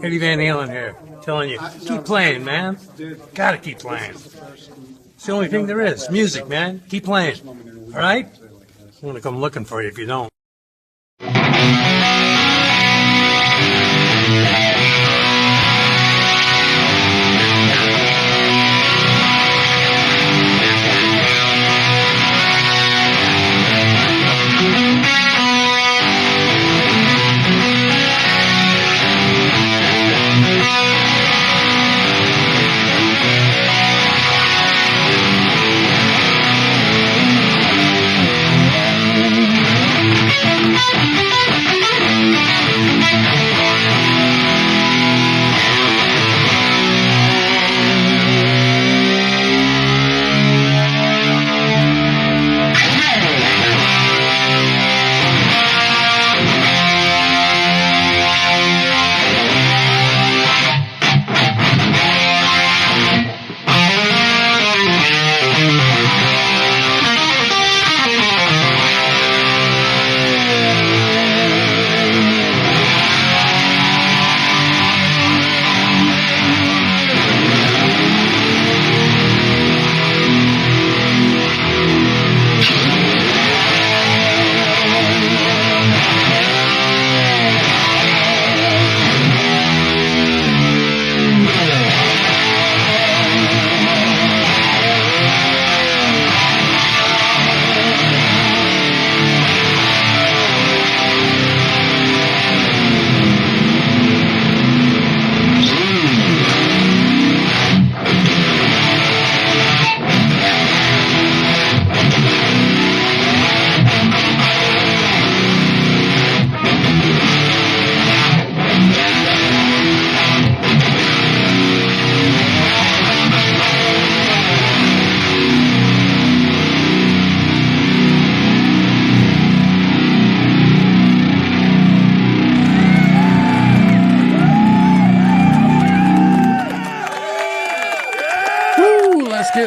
Eddie Van Halen here, telling you, keep playing, man. Gotta keep playing. It's the only thing there is. Music, man. Keep playing. All right? I'm gonna come looking for you if you don't.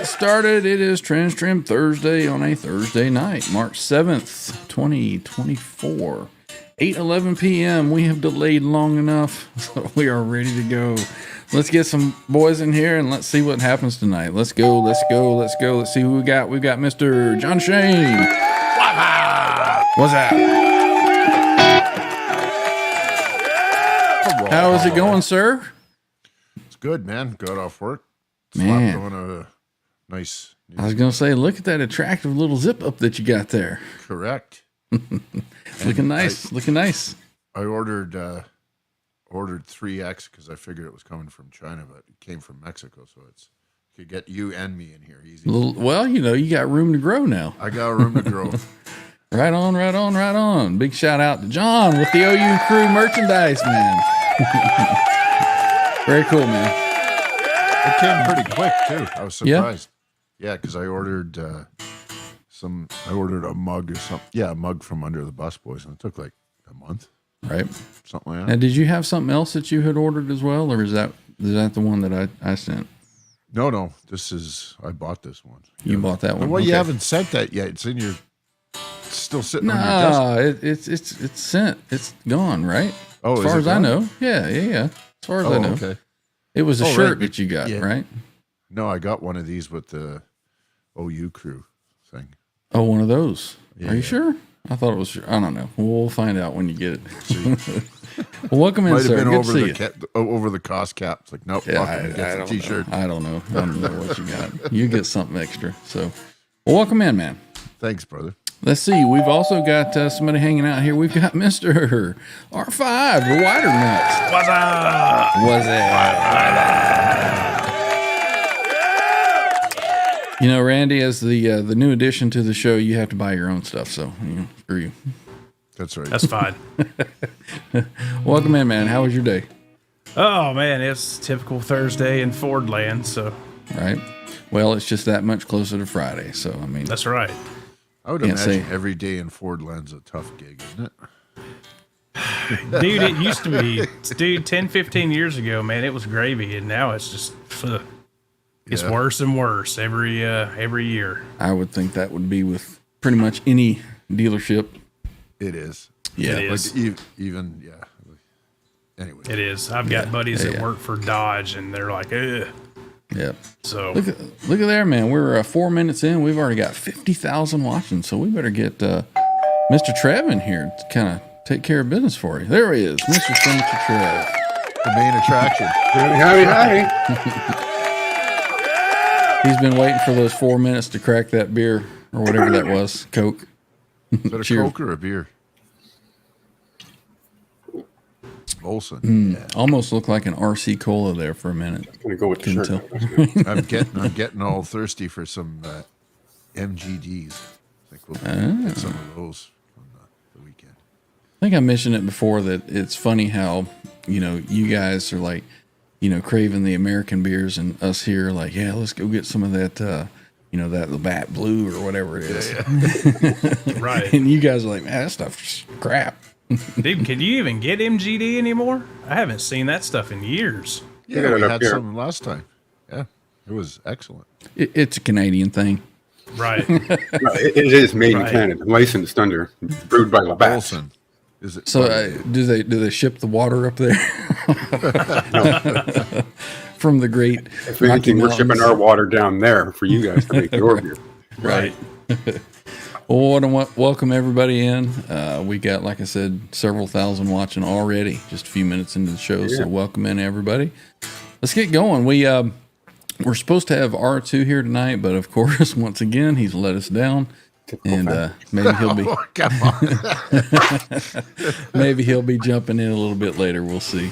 Started. It is TransTrem Thursday on a Thursday night, March 7th, 2024. 8:11 p.m. We have delayed long enough, so we are ready to go. Let's get some boys in here and let's see what happens tonight. Let's go. Let's see who we got. We've got Mr. John Shane. What's that? How is it going, sir? It's good, man. Got off work. Man. Slapped on a nice. I was going to say, look at that attractive little zip up that you got there. Correct. Looking nice. I ordered 3X because I figured it was coming from China, but it came from Mexico, so it's could get you and me in here easy. Well, you got room to grow now. I got room to grow. Right on. Big shout out to John with the OU Crew merchandise, man. Very cool, man. It came pretty quick too. I was surprised. Yeah, because I ordered a mug or something. Yeah, a mug from Under the Bus Boys, and it took like a month. Right. Something like that. Now, did you have something else that you had ordered as well, or is that the one that I sent? No. I bought this one. You bought that one? Well, you haven't sent that yet. It's in your. It's still sitting on your desk. No, it's sent. It's gone, right? Oh, as far as I know. Yeah. As far as I know. Okay. It was a shirt that you got, right? No, I got one of these with the OU Crew thing. Oh, one of those. Yeah, Are you sure? I thought it was. I don't know. We'll find out when you get it. Well, welcome in, sir. Might have Good been to see you. over the cost cap. It's like, nope. Yeah, I get the T-shirt. I don't know what you got. You get something extra. So, well, welcome in, man. Thanks, brother. Let's see. We've also got somebody hanging out here. We've got Mr. R5, the Wider Nuts. What's up? What's that? You know, Randy, as the new addition to the show, you have to buy your own stuff. So, screw you. That's right. That's fine. Welcome in, man. How was your day? Oh, man, it's typical Thursday in Fordland, so. Right. Well, it's just that much closer to Friday. So, I mean. That's right. I would imagine every day in Fordland's a tough gig, isn't it? Dude, it used to be. Dude, 10, 15 years ago, man, it was gravy, and now it's just. It's worse and worse every year. I would think that would be with pretty much any dealership. It is. Yeah. It is. Like even anyway. It is. I've got buddies that work for Dodge, and they're like, ugh. Yep. So Look at there, man. We're 4 minutes in. We've already got 50,000 watching, so we better get Mr. Trev in here to kind of take care of business for you. There he is, Mr. Senator Trev. The main attraction. Howdy. He's been waiting for those 4 minutes to crack that beer or whatever that was, Coke. Is that a Cheers. Coke or a beer? Molson. Yeah. Almost looked like an RC Cola there for a minute. Gonna go with the Couldn't shirt. tell. I'm getting all thirsty for some MGDs. I think we'll get some of those on the weekend. I think I mentioned it before that it's funny how, you guys are like, craving the American beers and us here like, yeah, let's go get some of that, that Labatt Blue or whatever it is. Yeah. right. And you guys are like, man, that stuff's crap. Dude, can you even get MGD anymore? I haven't seen that stuff in years. Yeah, got we it up had here. some last time. Yeah, it was excellent. It's a Canadian thing. Right. No, it is made Right. in Canada, licensed under, brewed by Labatt. Molson. Is it? So do they ship the water up there from the great If Rocky anything, we're shipping Mountains? our water down there for you guys to make your beer. Right. Well, I want to welcome everybody in. We got, like I said, several thousand watching already. Just a few minutes into the show, so welcome in everybody. Let's get going. We're supposed to have R2 here tonight, but of course, once again, he's let us down, and maybe he'll be Oh, come on. maybe he'll be jumping in a little bit later. We'll see.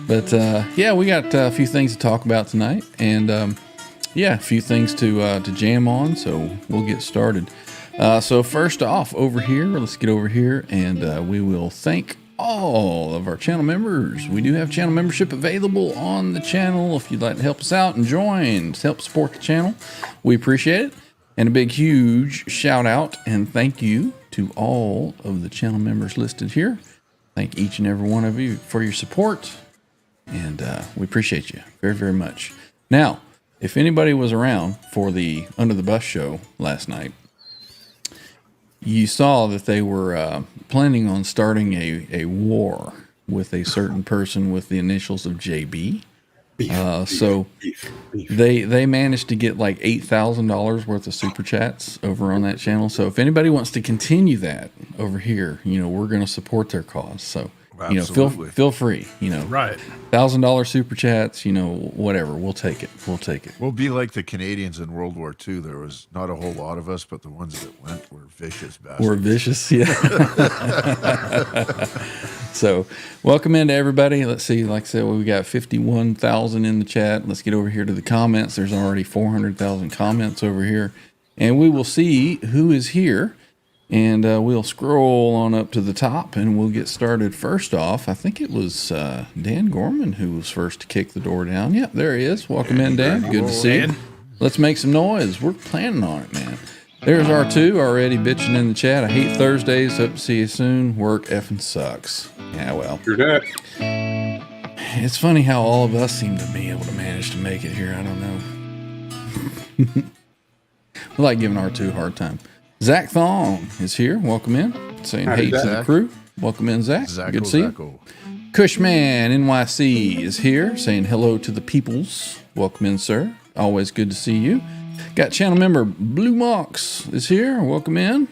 But yeah, we got a few things to talk about tonight, and a few things to jam on. So we'll get started. So first off, over here, let's get over here, and we will thank all of our channel members. We do have channel membership available on the channel. If you'd like to help us out and join to help support the channel, we appreciate it. And a big, huge shout out and thank you to all of the channel members listed here. Thank each and every one of you for your support, and we appreciate you very, very much. Now, if anybody was around for the Under the Bus show last night, you saw that they were planning on starting a war with a certain person with the initials of JB. So they managed to get like $8,000 worth of super chats over on that channel. So if anybody wants to continue that over here, we're going to support their cause. So Absolutely. feel free. Right. $1,000 super chats. Whatever. We'll take it. We'll take it. We'll be like the Canadians in World War II. There was not a whole lot of us, but the ones that went were vicious bastards. We're vicious, yeah. So, welcome into everybody. Let's see, like I said, we got 51,000 in the chat. Let's get over here to the comments. There's already 400,000 comments over here. And we will see who is here. And we'll scroll on up to the top and we'll get started. First off, I think it was Dan Gorman who was first to kick the door down. Yep, there he is. Welcome in, Dan. Good to see you. Let's make some noise. We're planning on it, man. There's R2 already bitching in the chat. I hate Thursdays. Hope to see you soon. Work effing sucks. Yeah, well. You're that. It's funny how all of us seem to be able to manage to make it here. I don't know. We like giving R2 a hard time. Zach Thong is here. Welcome in. Saying Howdy, hey to the Zach. crew. Welcome in, Zach. Zacko, Good to see you. Zacko. Cushman NYC is here saying hello to the peoples. Welcome in, sir. Always good to see you. Got channel member Blue Mox is here. Welcome in.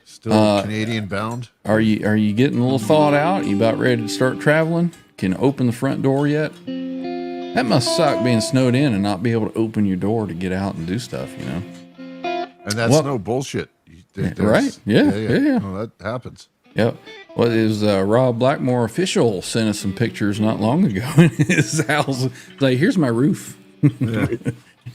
Still Canadian bound. Are you getting a little thawed out? You about ready to start traveling? Can you open the front door yet? That must suck being snowed in and not be able to open your door to get out and do stuff, And that's Well- no bullshit. Right? Yeah. No, that happens. Yep. Well, it was Rob Blackmore official sent us some pictures not long ago in his house. Like, here's my roof.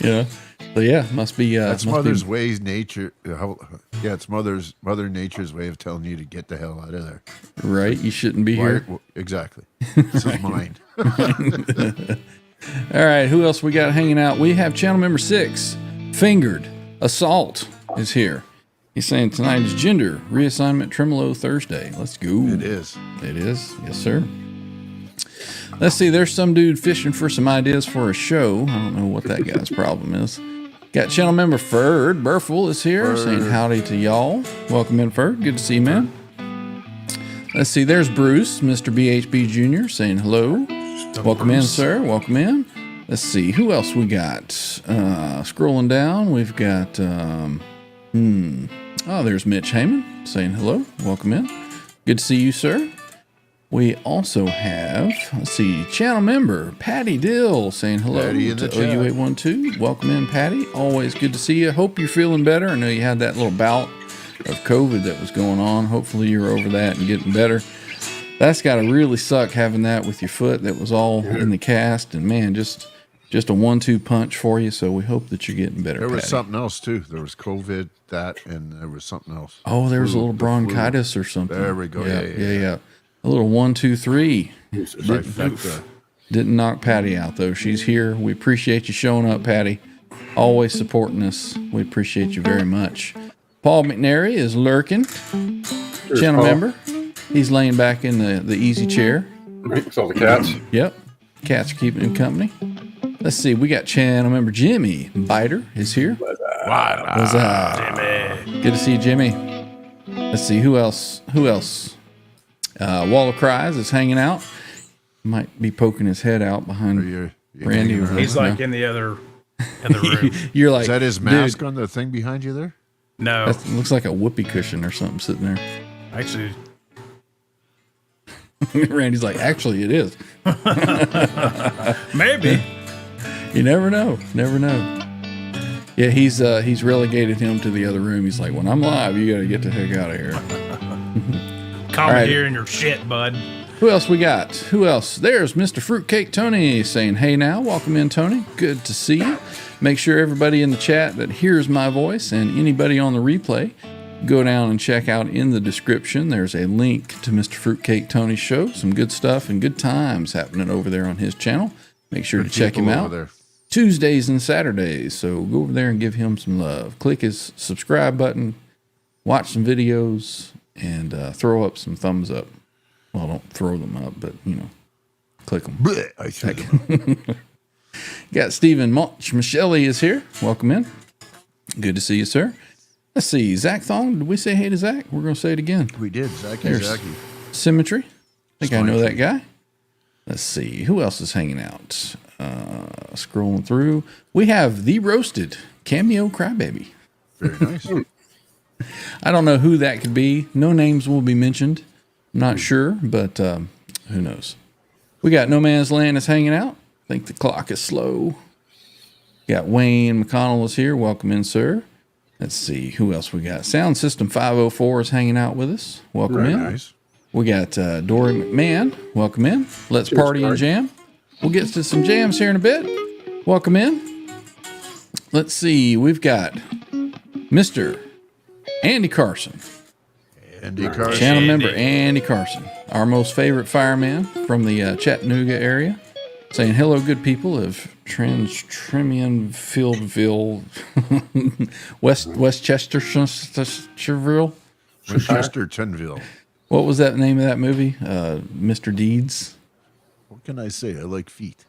Yeah. So yeah, must be. That's must mother's be, ways, nature. It's mother nature's way of telling you to get the hell out of there. right. You shouldn't be here. Exactly. This is mine. All right. Who else we got hanging out? We have channel member 6, Fingered Assault is here. He's saying tonight is gender reassignment tremolo Thursday. Let's go. It is. It is. Yes, sir. Let's see. There's some dude fishing for some ideas for a show. I don't know what that guy's problem is. Got channel member Ferd Burful is here saying howdy to y'all. Welcome in, Ferd. Good to see you, man. Let's see. There's Bruce, Mr. BHB Jr. saying hello. Welcome in, sir. Welcome in. Let's see. Who else we got? Scrolling down, we've got... there's Mitch Heyman saying hello. Welcome in. Good to see you, sir. We also have, let's see, channel member Patty Dill saying hello Patty in to the chat. OU812. Welcome in, Patty. Always good to see you. Hope you're feeling better. I know you had that little bout of COVID that was going on. Hopefully you're over that and getting better. That's got to really suck having that with your foot that was all in the cast. And man, just a 1-2 punch for you. So we hope that you're getting better. There was Patty. something else too. There was COVID, that, and there was something else. Oh, there was a Flu, little the flu. bronchitis or something. There we go. Yeah. A little 1, 2, 3. Trifecta. Didn't knock Patty out though. She's here. We appreciate you showing up, Patty. Always supporting us. We appreciate you very much. Paul McNary is lurking. Channel Paul. member. He's laying back in the easy chair. Right, with all the cats. Yep. Cats are keeping him company. Let's see. We got channel member Jimmy Biter is here. What's up? Jimmy. Good to see you, Jimmy. Let's see. Who else? Wall of Cries is hanging out. Might be poking his head out behind You're Randy. hanging around. He's like in the other room. You're like, Is that his mask dude, on the thing behind you there? No, that looks like a whoopee cushion or something sitting there. actually, Randy's like, actually, it is. maybe. You never know. Never know. Yeah, he's relegated him to the other room. He's like, when I'm live, you got to get the heck out of here. Commandeering your shit, bud. Who else we got? Who else? There's Mr. Fruitcake Tony saying, hey now, welcome in, Tony. Good to see you. Make sure everybody in the chat that hears my voice and anybody on the replay, go down and check out in the description. There's a link to Mr. Fruitcake Tony's show. Some good stuff and good times happening over there on his channel. Make sure to check him People out. over there. Tuesdays and Saturdays. So go over there and give him some love. Click his subscribe button, watch some videos, and throw up some thumbs up. Well, don't throw them up, but, click them. Blech, I threw them. Got Stephen Michelle is here. Welcome in. Good to see you, sir. Let's see. Zach Thong. Did we say hey to Zach? We're going to say it again. We did. Zachy. Symmetry. I think I know that guy. Let's see. Who else is hanging out? Scrolling through. We have The Roasted Cameo Crybaby. Very nice. I don't know who that could be. No names will be mentioned. I'm not sure, but who knows? We got No Man's Land is hanging out. I think the clock is slow. Got Wayne McConnell is here. Welcome in, sir. Let's see. Who else we got? Sound System 504 is hanging out with us. Welcome Very in. nice. We got Dory McMahon. Welcome in. Let's party and Dory. jam. We'll get to some jams here in a bit. Welcome in. Let's see. We've got Mr. Andy Carson. Andy Carson. Channel member Andy Carson, our most favorite fireman from the Chattanooga area, saying hello, good people of TransTrem Fieldville, Westchesterville. Chestertonville. What was that name of that movie? Mr. Deeds. What can I say? I like feet.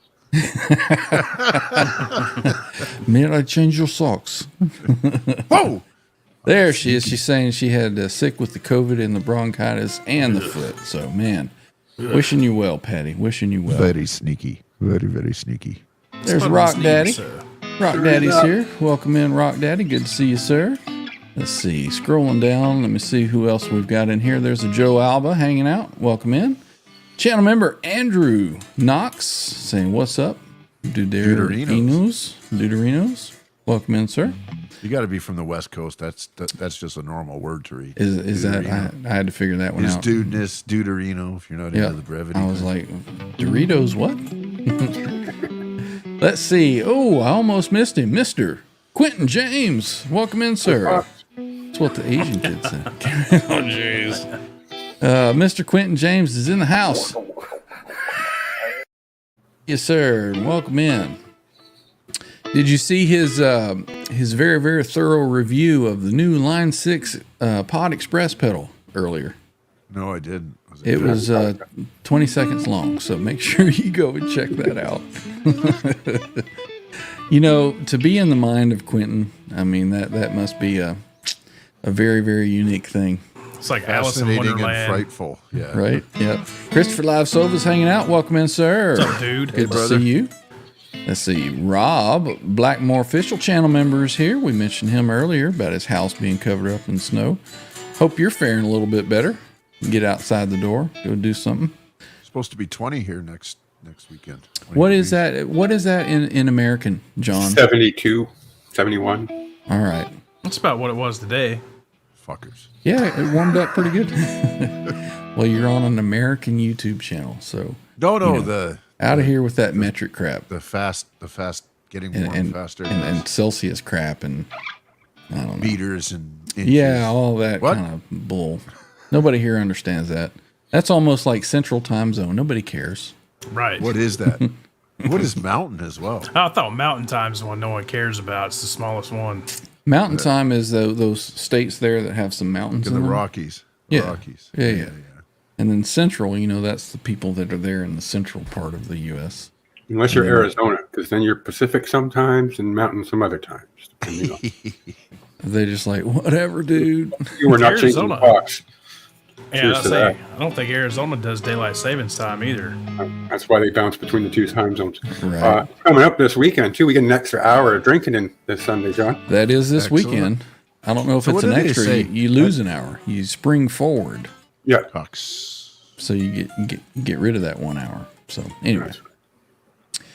May I change your socks? Whoa! There she is. She's saying she had sick with the COVID and the bronchitis and the foot. So, man, wishing you well, Patty. Wishing you well. Very sneaky. Very, very sneaky. There's Rock Daddy. Rock Daddy's here. Welcome in, Rock Daddy. Good to see you, sir. Let's see. Scrolling down. Let me see who else we've got in here. There's a Joe Alba hanging out. Welcome in. Channel member Andrew Knox saying, what's up? Duderinos. Welcome in, sir. You got to be from the West Coast. That's just a normal word to read. Is that, Deuterino. I had to figure that one His out. dudeness, Deuterino, if you're not Yeah. into the brevity. I was like, Doritos, what? Let's see. Oh, I almost missed him. Mr. Quentin James. Welcome in, sir. That's what the Asian kid said. Oh, jeez. Mr. Quentin James is in the house. Yes, sir. Welcome in. Did you see his very, very thorough review of the new Line 6 Pod Express pedal earlier? No, I didn't. It was 20 seconds long, so make sure you go and check that out. To be in the mind of Quentin, I mean, that must be a very, very unique thing. It's like Alice in Fascinating and Wonderland. frightful. Yeah. Right. Yep. Christopher Live Sova's hanging out. Welcome in, sir. What's up, dude? Good to brother. see you. Let's see. Rob, Blackmore official channel member, is here. We mentioned him earlier about his house being covered up in snow. Hope you're faring a little bit better. Get outside the door. Go do something. Supposed to be 20 here next weekend. 20 What is degrees. that? What is that in American, John? 72, 71. All right. That's about what it was today. Fuckers. Yeah, it warmed up pretty good. Well, you're on an American YouTube channel, so No, You know, the out of here with that metric crap the fast getting warm and faster. and Celsius crap and I don't know. meters and inches. Yeah, all that What? kind of bull. Nobody here understands that. That's almost like Central Time Zone. Nobody cares. Right. What is that? What is mountain as well? I thought Mountain Time's the one no one cares about. It's the smallest one. Mountain Time is those states there that have some mountains In in the them. Rockies. Yeah. Rockies. Yeah. And then Central, that's the people that are there in the central part of the U.S. Unless you're Arizona, because then you're Pacific sometimes and Mountain some other times. Depending on. They just like, whatever, dude. You were not changing Arizona. clocks. Yeah, Cheers I'll to say, that. I don't think Arizona does daylight savings time either. That's why they bounce between the two time zones. Right. Coming up this weekend, too, we get an extra hour of drinking in this Sunday, John. That is this Excellent. weekend. I don't know if So it's what an did they extra. say? You lose an hour. You spring forward. Yeah. Hucks. So you get rid of that 1 hour. So anyway,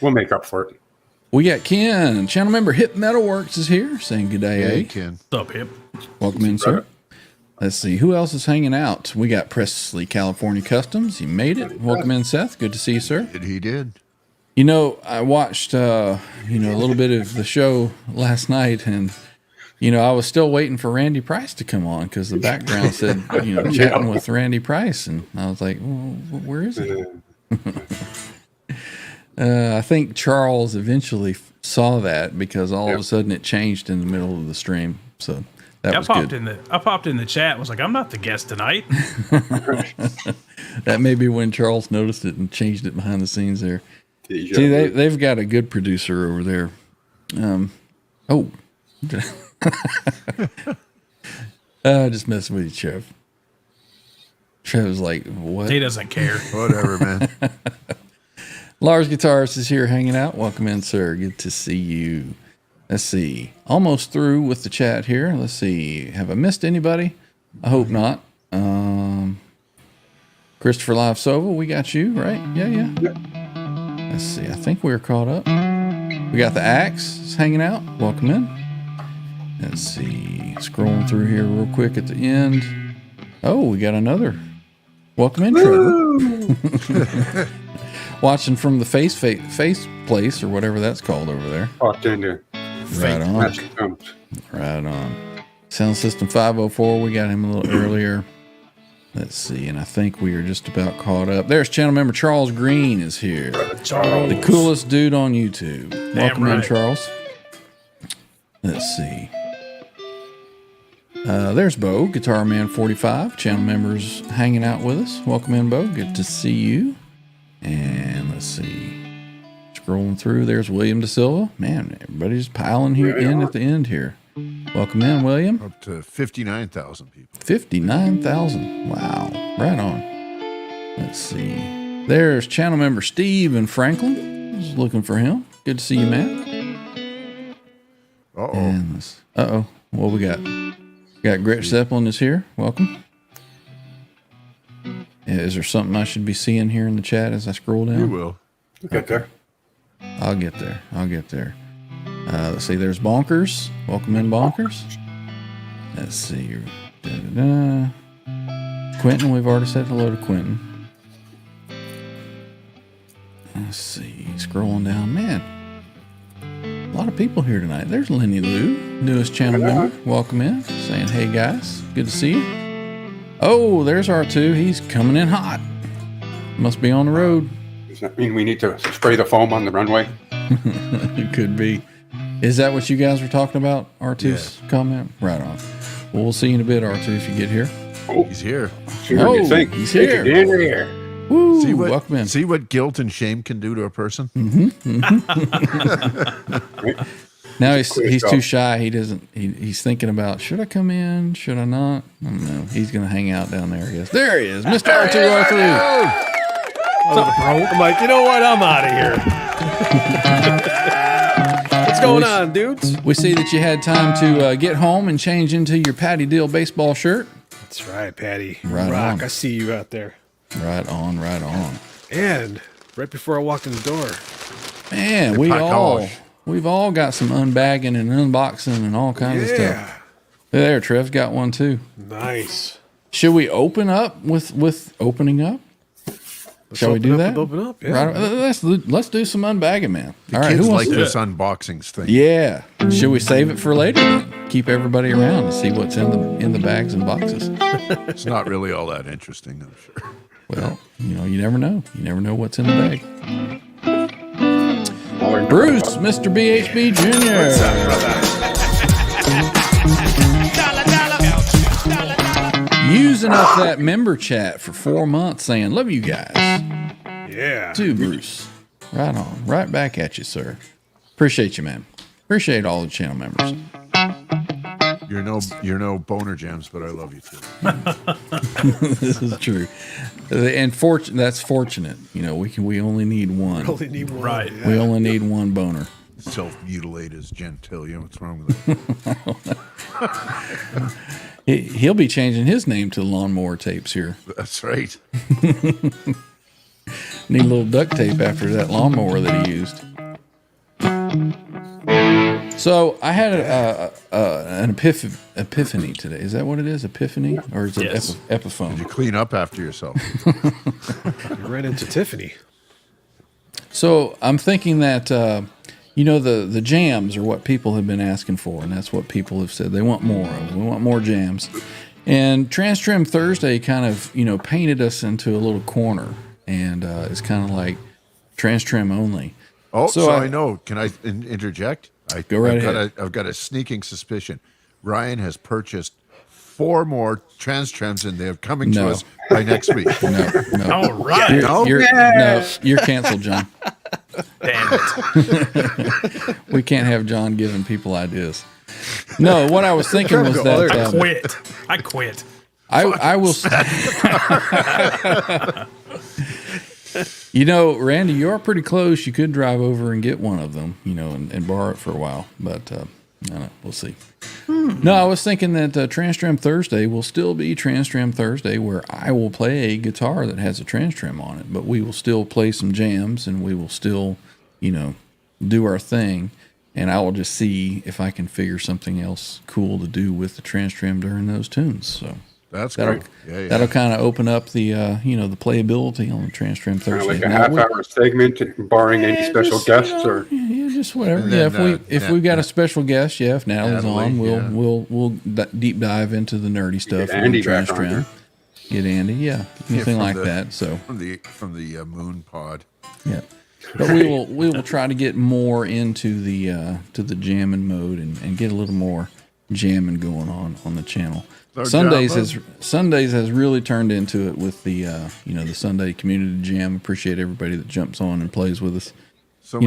We'll make up for it. we got Ken, channel member Hip Metalworks is here saying good day. Hey, eh? Ken. What's up, Hip? Welcome in, sir. Let's see who else is hanging out. We got Presley, California Customs. He made it. Welcome in, Seth. Good to see you, sir. He did. I watched a little bit of the show last night, and I was still waiting for Randy Price to come on because the background said chatting with Randy Price, and I was like, well, where is he? I think Charles eventually saw that because all of a sudden it changed in the middle of the stream. So that was good. I popped in the chat and was like, I'm not the guest tonight. That may be when Charles noticed it and changed it behind the scenes there. Deja See, vu. they've got a good producer over there. Just messing with you, Trev. Trev's like, what? He doesn't care. Whatever, man. Lars Guitarist is here hanging out. Welcome in, sir. Good to see you. Let's see. Almost through with the chat here. Let's see. Have I missed anybody? I hope not. Christopher Live Sova, we got you, right? Yeah. Let's see. I think we're caught up. We got the Axe hanging out. Welcome in. Let's see. Scrolling through here real quick at the end. Oh, we got another. Welcome in, Trevor. Watching from the face place or whatever that's called over there. Popped into Right on. Magic Dumps. Right on. Sound System 504. We got him a little earlier. Let's see. And I think we are just about caught up. There's channel member Charles Green is here. Charles. The coolest dude on YouTube. Welcome in, right. Charles. Let's see. There's Bo, Guitar Man 45. Channel members hanging out with us. Welcome in, Bo. Good to see you. And let's see. Scrolling through, there's William Da Silva. Man, everybody's piling here in at the end here. Welcome in, William. Up to 59,000 people. 59,000. Wow. Right on. Let's see. There's channel member Steve in Franklin. Just looking for him. Good to see you, man. Uh-oh. And what we got? Got Gretch Zeppelin is here. Welcome. Is there something I should be seeing here in the chat as I scroll down? You will. Get there. I'll get there. Let's see. There's Bonkers. Welcome in, Bonkers. Let's see. Quentin, we've already said hello to Quentin. Let's see. Scrolling down. Man, a lot of people here tonight. There's Lenny Lou, newest channel member. Welcome in. Saying, hey, guys. Good to see you. Oh, there's R2. He's coming in hot. Must be on the road. Does that mean we need to spray the foam on the runway? It could be. Is that what you guys were talking about? R2's comment? Right on. Well, we'll see you in a bit, R2, if you get here. Oh, He's here. sure Oh, you think. he's Take here. it in there. Woo, See welcome in. see what guilt and shame can do to a person? Now he's too shy. He doesn't. He's thinking about, should I come in? Should I not? I don't know. He's gonna hang out down there. I guess. There he is, Mr. R2R3. I'm like, you know what? I'm out of here. What's going on, dudes? We see that you had time to get home and change into your Patty Dill baseball shirt. That's right, Patty. Right Rock, on. I see you out there. Right on, right on. And right before I walked in the door, Man, we've all got some unbagging and unboxing and all kinds of stuff. There, Trev's got one too. nice. Should we open up with opening up? Shall we do that? Open up, yeah. Right, let's do some unbagging, man. All right, Kids who wants like to? this unboxings thing. Yeah. Should we save it for later? Then? Keep everybody around and see what's in the bags and boxes. It's not really all that interesting, I'm sure. Well, you never know. You never know what's in the bag. Bruce, Mr. BHB Jr. Using up that member chat for 4 months saying, love you guys. Yeah. To Bruce. Right on. Right back at you, sir. Appreciate you, man. Appreciate all the channel members. You're no boner jams, but I love you too. This is true. And that's fortunate. We only need one. Only need one. Right. Yeah. We only need one boner. Self-mutilate his genitalia. What's wrong with that? He'll be changing his name to Lawnmower Tapes here. That's right. Need a little duct tape after that lawnmower that he used. So I had an epiphany today. Is that what it is? Epiphany? Or is it Yes. Epiphone? You clean up after yourself. You ran into Tiffany. So I'm thinking that, the jams are what people have been asking for, and that's what people have said. They want more of. We want more jams. And TransTrem Thursday kind of, painted us into a little corner, and it's kind of like TransTrem only. Oh, so I I know. Can I interject? Go right ahead. I've got a sneaking suspicion. Ryan has purchased 4 more TransTrems, and they're coming to us by next week. No. All right. You're canceled, John. Damn it. We can't have John giving people ideas. No, what I was thinking was that Quit. I quit. I will. Randy, you are pretty close. You could drive over and get one of them, and borrow it for a while. But we'll see. No, I was thinking that TransTrem Thursday will still be TransTrem Thursday, where I will play a guitar that has a TransTrem on it, but we will still play some jams, and we will still, do our thing. And I will just see if I can figure something else cool to do with the TransTrem during those tunes. So That's that'll great. that'll kind of open up the the playability on the TransTrem Thursday. Like a half-hour segment, barring any special guests or. Yeah, just whatever. And then, If we've got a special guest, if Natalie's Natalie, on, we'll deep dive into the nerdy stuff. Get Andy on back on TransTrem. here. Get Andy, anything from like the- that. So From the moon pod. yeah, but we will try to get more into the to the jamming mode and get a little more jamming going on the channel. Our Sundays jam has really turned into it with the the Sunday community jam. Appreciate everybody that jumps on and plays with us. So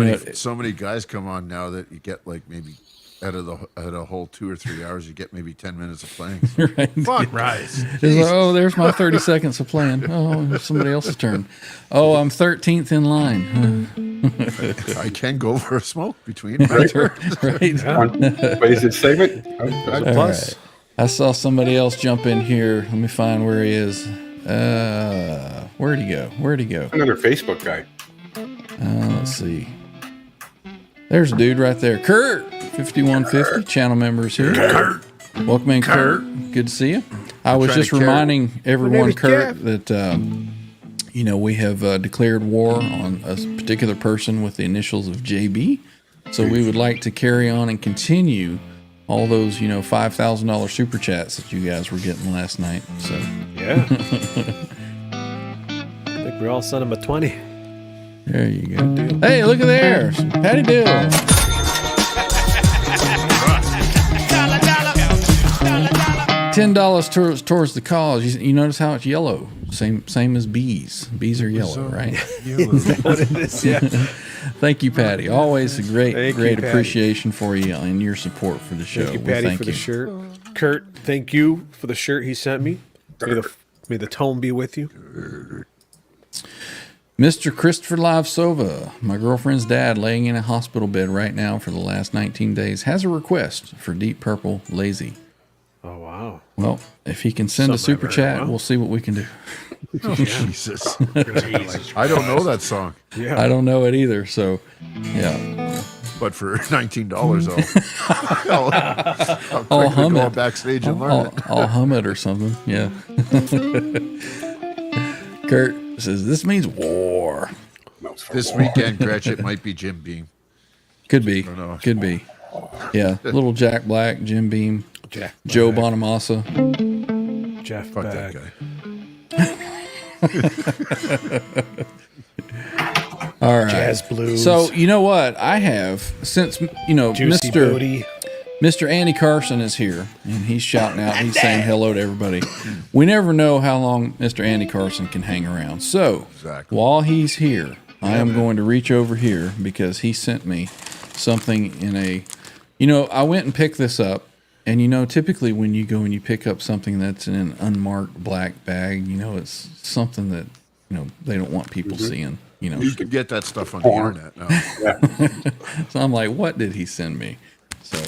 many guys come on now that you get like maybe out of a whole 2 or 3 hours, you get maybe 10 minutes of playing. Right. Fuck. Right. It's like, there's my 30 seconds of playing. Oh, it's somebody else's turn. Oh, I'm 13th in line. I can go for a smoke between. Right. What is this segment? All right. I saw somebody else jump in here. Let me find where he is. Where'd he go? Another Facebook guy. Let's see. There's a dude right there. Kurt, 5150, channel members here. Kurt. Welcome in, Kurt. Good to see you. I was just reminding everyone, Kurt, that we have declared war on a particular person with the initials of JB. So we would like to carry on and continue all those, $5,000 super chats that you guys were getting last night. So Yeah. I think we all sent him a 20. there you go. Hey, look at there. Patty Dill. $10 towards the cause. You notice how it's yellow? Same as bees. Bees are yellow, right? What it is, yeah. Thank you, Patty. Always a great Patty. appreciation for you and your support for the show. Thank you, Well, Patty, for the shirt. Kurt, thank you for the shirt he sent me. May the tone be with you. Mr. Christopher Livesova, my girlfriend's dad, laying in a hospital bed right now for the last 19 days, has a request for Deep Purple Lazy. Oh, wow. Well, if he can send a super chat, well. we'll see what we can do. Oh, Jesus. I don't know that song, Yeah. I don't know it either, so yeah. but for $19, I'll quickly hum go it. backstage and learn it. I'll hum it or something. Yeah. Kurt says this means war. This weekend, Gretch, it might be Jim Beam. Could be. know. Could be. Yeah. Little Jack Black, Jim Beam, Jack Joe Black, Bonamassa. Jeff Fuck Beck. that guy. All right. Jazz Blues. So you know what I have since Juicy Booty. Mr. Andy Carson is here and he's shouting out. He's saying hello to everybody. We never know how long Mr. Andy Carson can hang around. So Exactly. while he's here, I am going to reach over here because he sent me something in a. I went and picked this up. And typically when you go and you pick up something that's in an unmarked black bag, it's something that they don't want people seeing. You can get that stuff on the internet now. So I'm like, what did he send me? So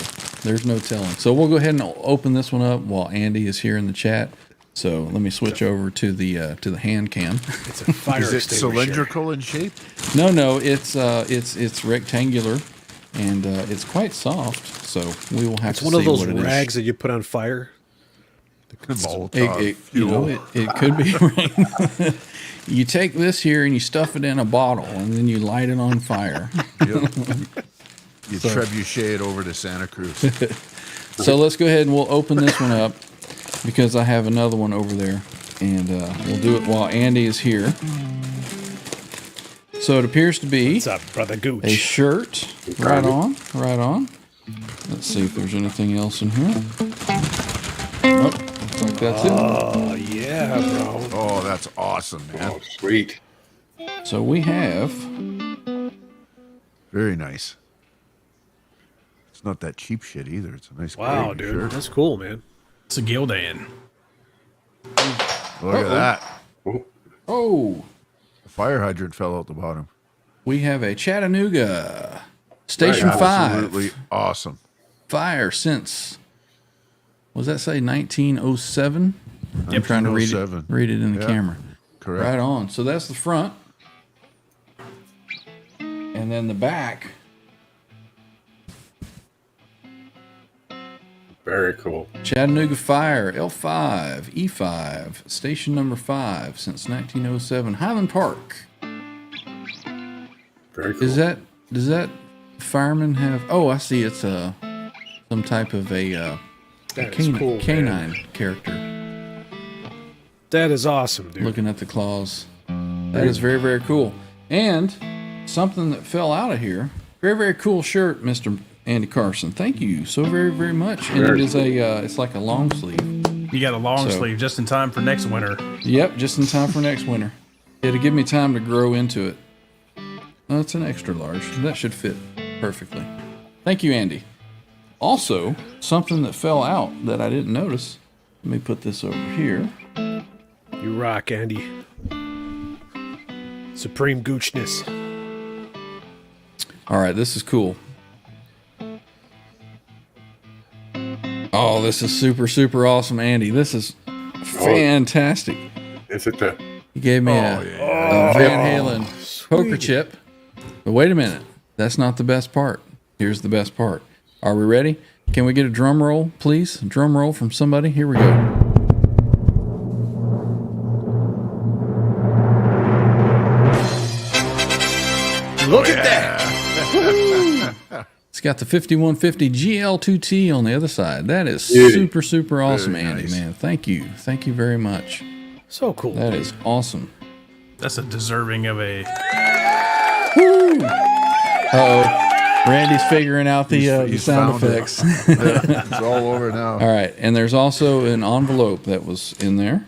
there's no telling. So we'll go ahead and open this one up while Andy is here in the chat. So let me switch over to the hand cam. It's a fire Is it extinguisher. cylindrical in shape? No, it's rectangular and it's quite soft. So we will have It's to one see of those what it is. rags that you put on fire. Molotov fuel. It could be right. You take this here and you stuff it in a bottle and then you light it on fire. Yep. You trebuchet it over to Santa Cruz. So let's go ahead and we'll open this one up because I have another one over there, and we'll do it while Andy is here. So it appears to be What's up, Brother Gooch? a shirt. Right on. Let's see if there's anything else in here. Nope, looks like that's it. Oh, yeah, bro. Oh, that's awesome, man. Oh, sweet. So we have Very nice. It's not that cheap shit either. It's a nice Wow, quality dude. shirt. That's cool, man. It's a Gildan. Look at that. a Fire hydrant fell out the bottom. we have a Chattanooga Station 5 Absolutely awesome. fire since, what does that say, 1907? I'm trying to read 1907. it in the Yeah, camera. correct. Right on. So that's the front. And then the back. Very cool. Chattanooga Fire, L5, E5, station number 5 since 1907. Highland Park. Very cool. Does that fireman have, oh, I see, it's some type of a That is cool, canine man. character. That is awesome, dude. Looking at the claws. That is very, very cool. And something that fell out of here. Very, very cool shirt, Mr. Andy Carson. Thank you so very, very much. And it is it's like a long sleeve. You got a long So- sleeve just in time for next winter. Yep, just in time for next winter. It'll give me time to grow into it. Oh, it's an extra large. That should fit perfectly. Thank you, Andy. Also, something that fell out that I didn't notice. Let me put this over here. You rock, Andy. Supreme Goochness. All right, this is cool. Oh, this is super, super awesome, Andy. This is fantastic. Is it the You gave me a Van Halen poker chip. But wait a minute. That's not the best part. Here's the best part. Are we ready? Can we get a drum roll, please? A drum roll from somebody. Here we go. Look at that. It's got the 5150 GL2T on the other side. That is super, super awesome, Very Andy, nice. man. Thank you. Thank you very much. So cool. That is awesome. That's a deserving of a. Uh-oh. Randy's figuring out the He's sound found it. effects. It's all over now. All right, and there's also an envelope that was in there.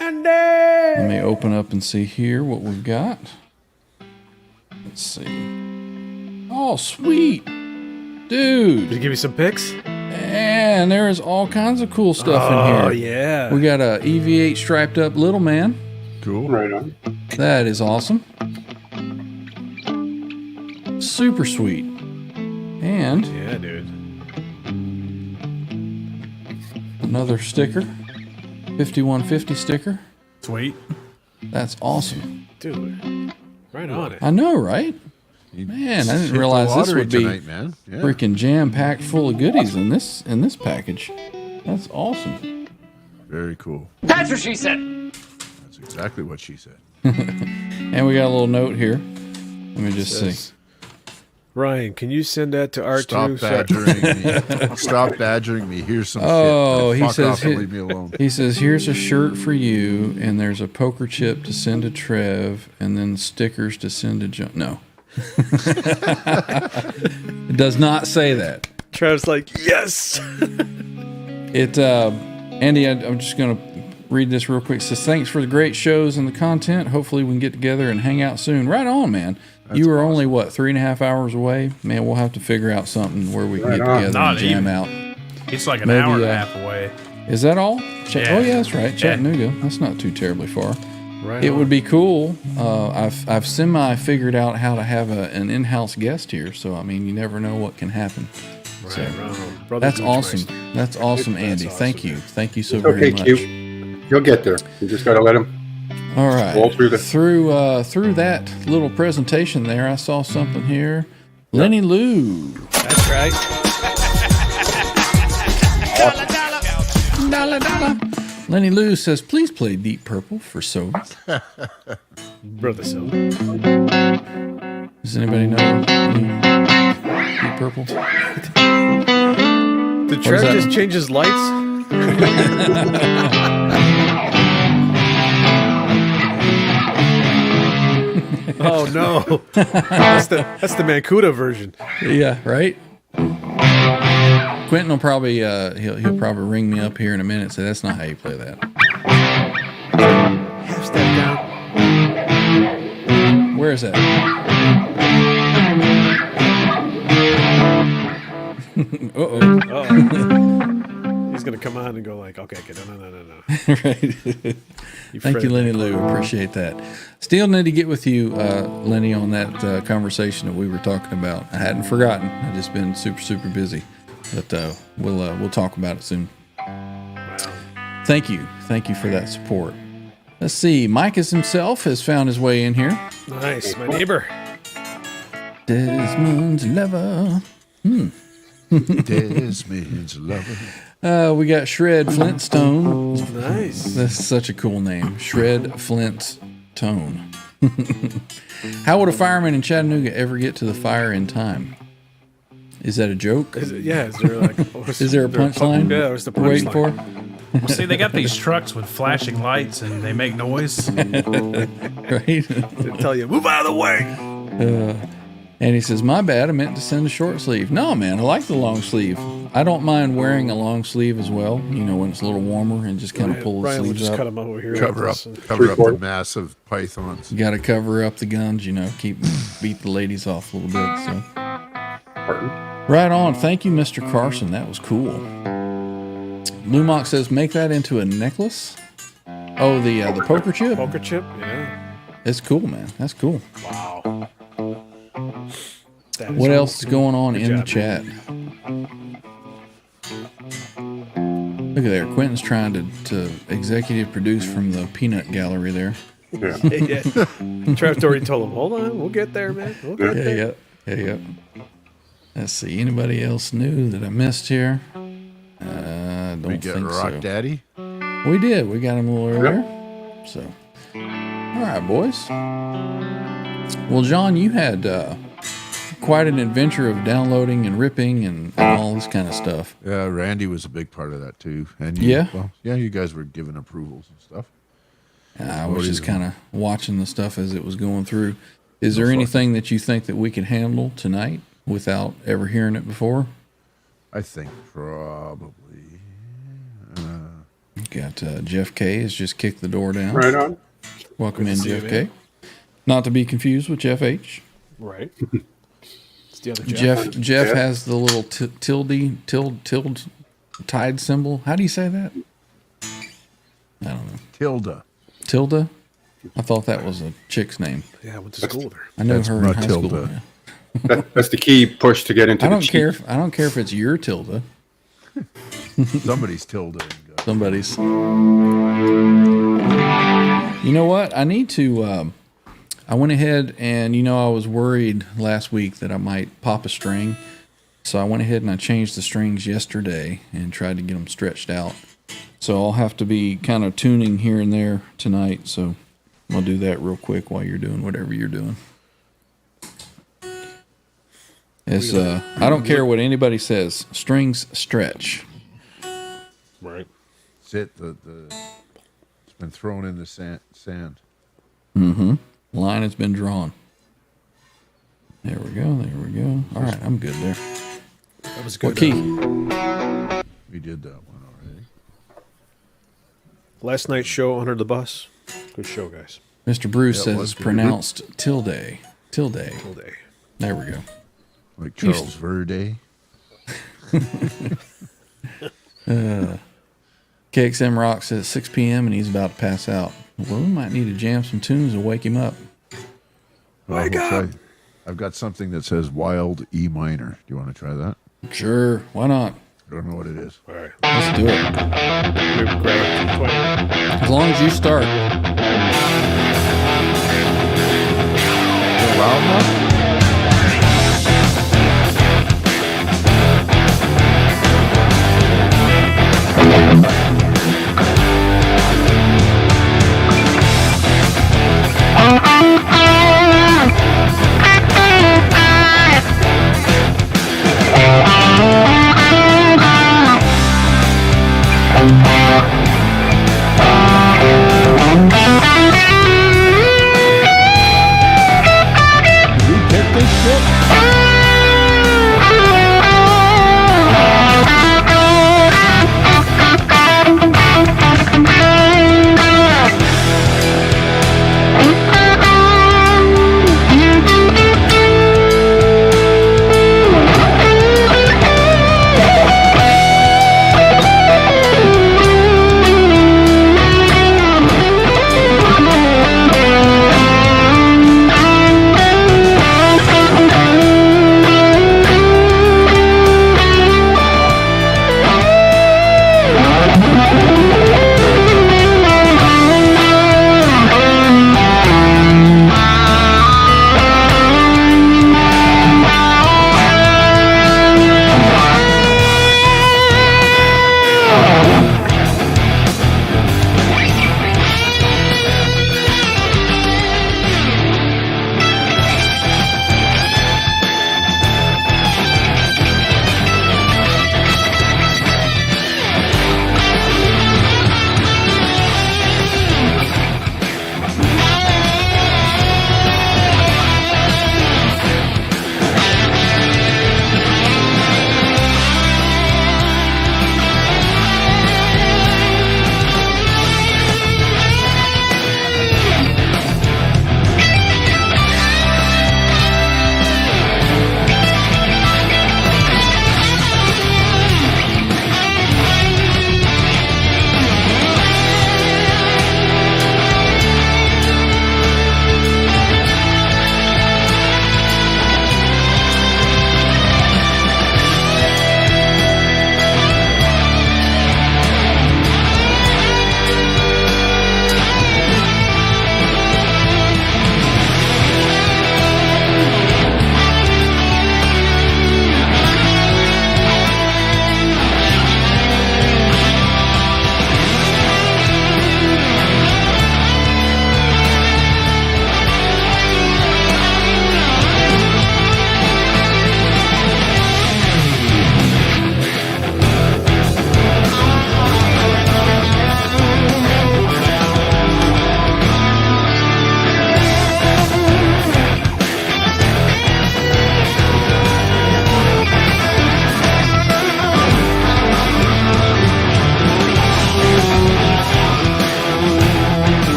Let me open up and see here what we've got. Let's see. Oh, sweet. Dude. Did he give you some pics? And there is all kinds of cool stuff in here. Oh, yeah. We got a EV8 striped up little man. Cool. Right on. That is awesome. Super sweet. And Yeah, dude. another sticker. 5150 sticker. Sweet. That's awesome. Dude. Right on it. I know, right? Man, I didn't realize this Lottery would be tonight, man. Yeah. freaking jam packed full of goodies in this package. That's awesome. Very cool. That's what she said. That's exactly what she said. And we got a little note here. Let me just see. Ryan, can you send that to R2? Stop badgering me. Stop badgering me. Here's some Oh, shit. he Fuck says off and leave me alone. He says, here's a shirt for you, and there's a poker chip to send to Trev, and then stickers to send to John. No. It does not say that. Trev's like, yes. Andy, I'm just going to read this real quick. It says, thanks for the great shows and the content. Hopefully we can get together and hang out soon. Right on, man. You were only, 3.5 hours away? Man, we'll have to figure out something where we can get together Not and jam even. out. It's like an Maybe, hour and a half away. Is that all? Yeah. Oh, yeah, that's right. Chattanooga. That's not too terribly far. Right It on. would be cool. I've semi figured out how to have an in-house guest here, so I mean, you never know what can happen. Right on. Brother That's awesome. Beachmeister. That's awesome, Andy. awesome, Thank you. man. Thank you so very Okay, much. Q. He'll get there. You just got to let him. All right. Roll through the- through that little presentation there, I saw something here. Lenny Lou. That's right. Lenny Lou says, please play Deep Purple for soda. Brother Silver. Does anybody know any Deep Purple? Did is Trev that? just change his lights? Oh no, that's the Mancuda version. Yeah, right. Quentin will probably he'll probably ring me up here in a minute and say that's not how you play that. Half step down. Where is that? Uh-oh. He's gonna come on and go like, okay, no. Right. Thank you, Lenny Lou. Appreciate that. Still need to get with you, Lenny, on that conversation that we were talking about. I hadn't forgotten. I've just been super busy, but we'll talk about it soon. Thank you for that support. Let's see. Micah himself has found his way in here. Nice, my neighbor. Desmond's lover. Desmond's lover. We got Shred Flintstone. Nice. That's such a cool name. Shred Flintstone. How would a fireman in Chattanooga ever get to the fire in time? Is that a joke? Is there like? Is there a punchline? Yeah, there's the we're waiting for? punchline. See, they got these trucks with flashing lights and they make noise. Right? They tell you, move out of the way. And he says, my bad, I meant to send a short sleeve. No, man, I like the long sleeve. I don't mind wearing a long sleeve as well, when it's a little warmer and just kind of pull the Ryan will sleeves just up. cut him over here. Cover like up, this. cover up the massive pythons. You got to cover up the guns, beat the ladies off a little bit. So, right on. Thank you, Mr. Carson. That was cool. Lumock says, make that into a necklace. Oh, the poker chip. Poker chip, yeah. It's cool, man. That's cool. Wow. That is What cool. else is going on in the job, chat? Look at there. Quentin's trying to executive produce from the peanut gallery there. Yeah. Yeah. Trev already told him, hold on, we'll get there, man. We'll get there. Yeah. Let's see. Anybody else new that I missed here? Don't We get think Rock so. Daddy. We did. We got him a little earlier. So, all right, boys. Well, John, you had quite an adventure of downloading and ripping and all this kind of stuff. Yeah, Randy was a big part of that too. And Yeah? you guys were giving approvals and stuff. I was just kind of watching the stuff as it was going through. Is there anything that you think that we can handle tonight without ever hearing it before? I think probably. Got Jeff K has just kicked the door down. Right on. Welcome in, see you, Jeff K. man. Not to be confused with Jeff H. Right. It's the other Jeff. Jeff Yeah. has the little tilde tide symbol. How do you say that? I don't know. Tilda. Tilda? I thought that was a chick's name. Yeah, I went to school with her. I know That's her in high school. Matilda. Yeah. That's the key push to get into I the don't cheat. care. I don't care if it's your Tilda. Somebody's Tilda. Somebody's. You know what? I need to. I went ahead and I was worried last week that I might pop a string, so I went ahead and I changed the strings yesterday and tried to get them stretched out. So I'll have to be kind of tuning here and there tonight. So I'll do that real quick while you're doing whatever you're doing. It's I don't care what anybody says. Strings stretch. Right. That's it. It's been thrown in the sand. Line has been drawn. There we go. There we go. All right, I'm good there. That was good. What key? We did that one already. Last night's show, Under the Bus. Good show, guys. Mr. Bruce Yeah, it says was it's good. pronounced tilde. Tilde. All day. There we go. Like Charles Verde. KXM Rock says 6 p.m. and he's about to pass out. Well, we might need to jam some tunes and wake him up. We'll try. I've got something that says Wild E minor. Do you want to try that? Sure, why not? I don't know what it is. All right. Let's do it. Maybe grab it. As long as you start. Loud enough?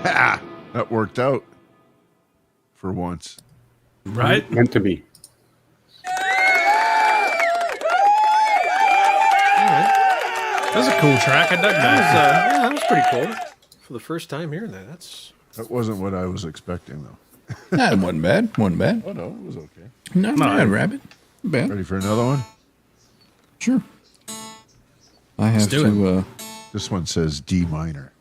That worked out for once. Right? Meant to be. That's a cool track. I dug that. Yeah, that was pretty cool. For the first time hearing that, That wasn't what I was expecting, though. That wasn't bad. Wasn't bad. Oh, no, it was okay. Not bad, Rabbit. Not bad. Ready for another one? Sure. I have do to. This one says D minor.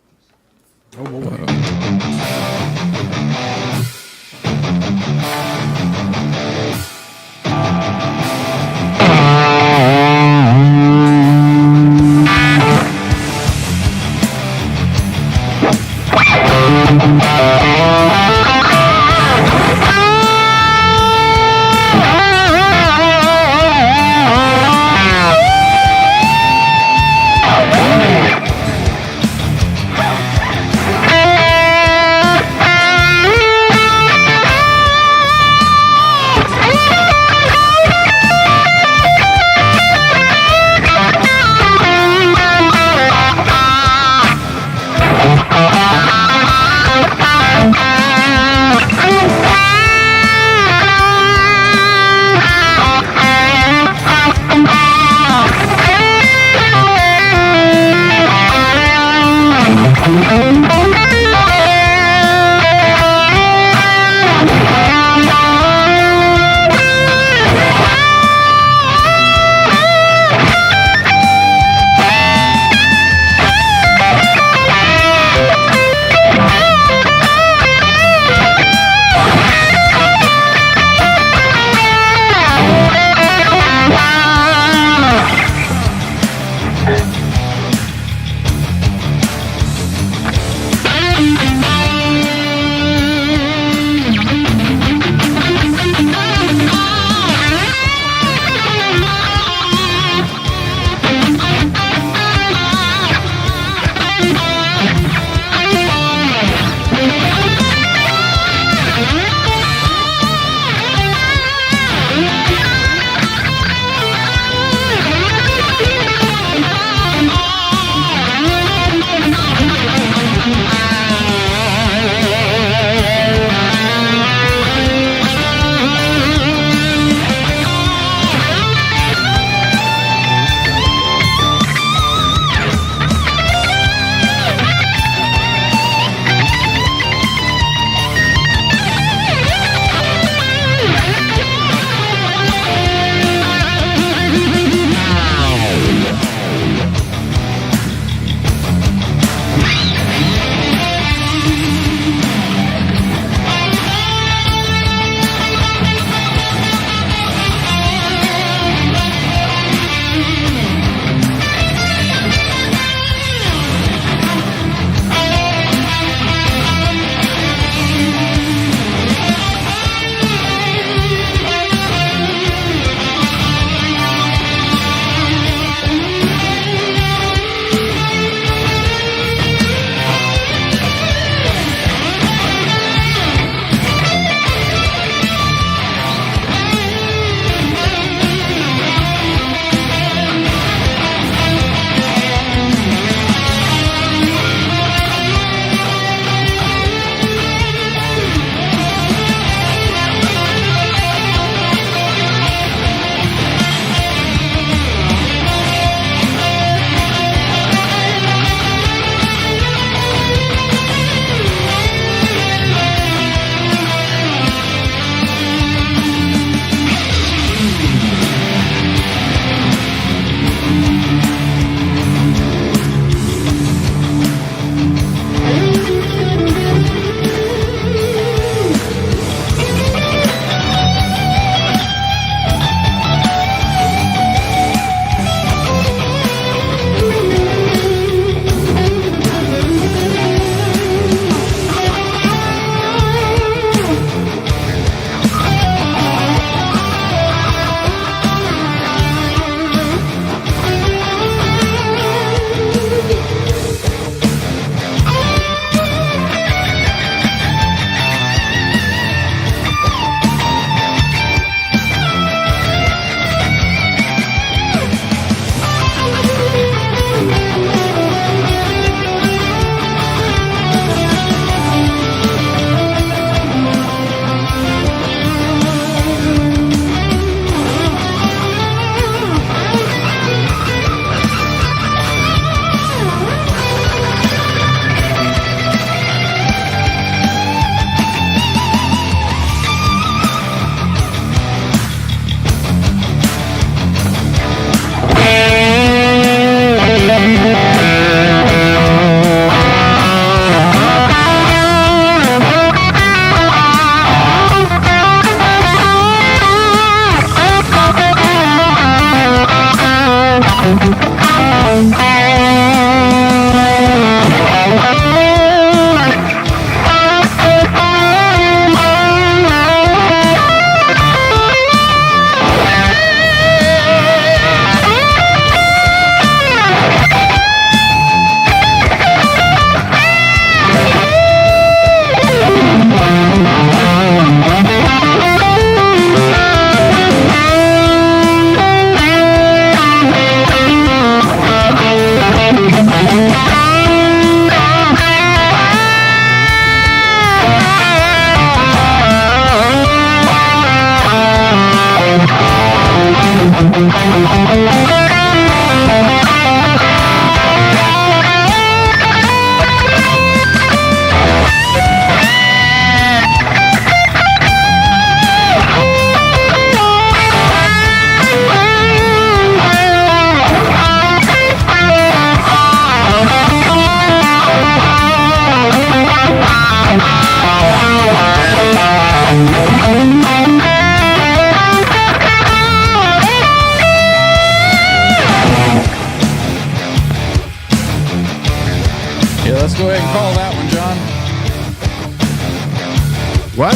What?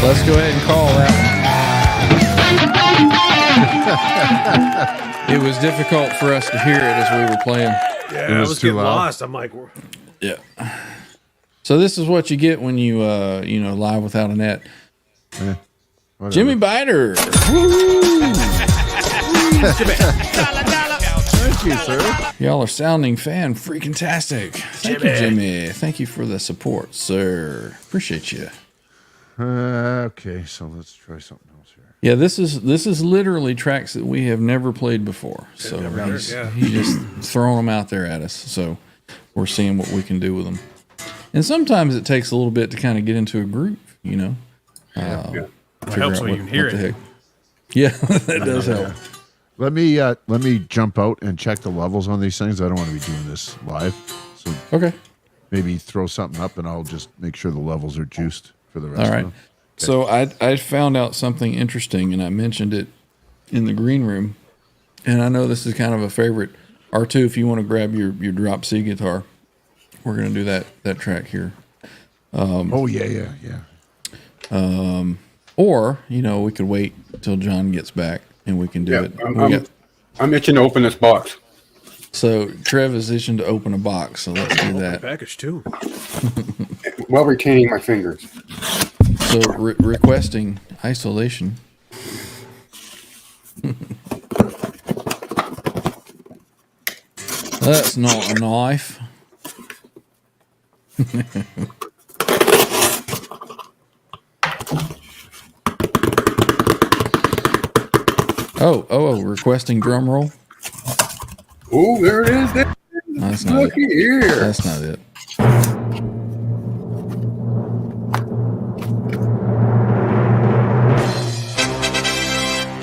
Let's go ahead and call that one. It was difficult for us to hear it as we were playing. Yeah, I was too getting loud. lost. I'm like, Yeah. So this is what you get when you live without a net. Whatever. Jimmy Biter. Thank you, sir. Y'all are sounding fan freaking tastic. Thank you, Jimmy. Thank you for the support, sir. Appreciate you. Okay, so let's try something else here. Yeah, this is literally tracks that we have never played before. So he's just throwing them out there at us. So we're seeing what we can do with them. And sometimes it takes a little bit to kind of get into a groove, you know. It helps when you can hear it. Yeah, that does help. Let me jump out and check the levels on these things. I don't want to be doing this live, so Okay. maybe throw something up and I'll just make sure the levels are juiced for the rest. All right. of them. So I found out something interesting, and I mentioned it in the green room. And I know this is kind of a favorite. R2, if you want to grab your drop C guitar, we're going to do that track here. Oh yeah. Or, we could wait till John gets back and we can do Yeah, it. I'm itching to open this box. So Trev is itching to open a box, so let's do that. package too. While retaining my fingers. So requesting isolation. That's not a knife. Oh, requesting drum roll. Oh, there it is. There. That's not Looky it. here. That's not it.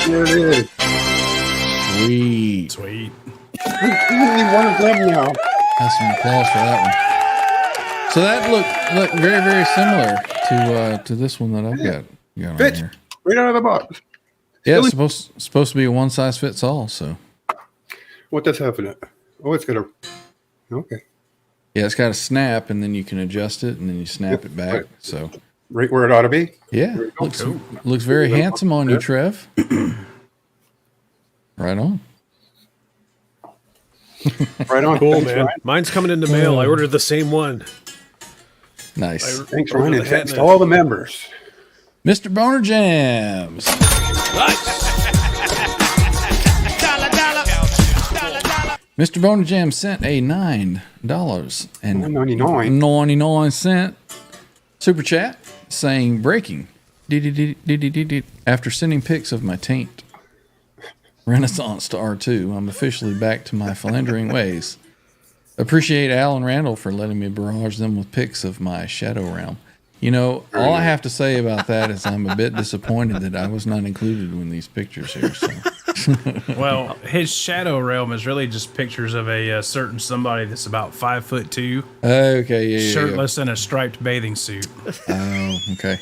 There it is. Sweet. Sweet. Only one of them now. That's some applause for that one. So that looked very, very similar to this one that I've got on Fits here. right out of the box. Yeah, it's supposed to be a one size fits all. So What does have in it? Oh, it's got a. Okay. yeah, it's got a snap, and then you can adjust it, and then you snap it back. right. So Right where it ought to be. yeah, looks very handsome on you, Trev. Right on. Right on. Cool, Thanks, man. Ryan. Mine's coming in the mail. I ordered the same one. Nice. Thanks, Ordered Ryan. the And hat thanks and to all the members. Mr. Boner Jams. Mr. Boner Jam sent a $9.99 super chat saying breaking after sending pics of my taint. Renaissance to R2. I'm officially back to my philandering ways. Appreciate Al and Randall for letting me barrage them with pics of my shadow realm. All I have to say about that is I'm a bit disappointed that I was not included in these pictures here. So. Well, his shadow realm is really just pictures of a certain somebody that's about 5'2", Okay, yeah. shirtless in a striped bathing suit. Oh, okay.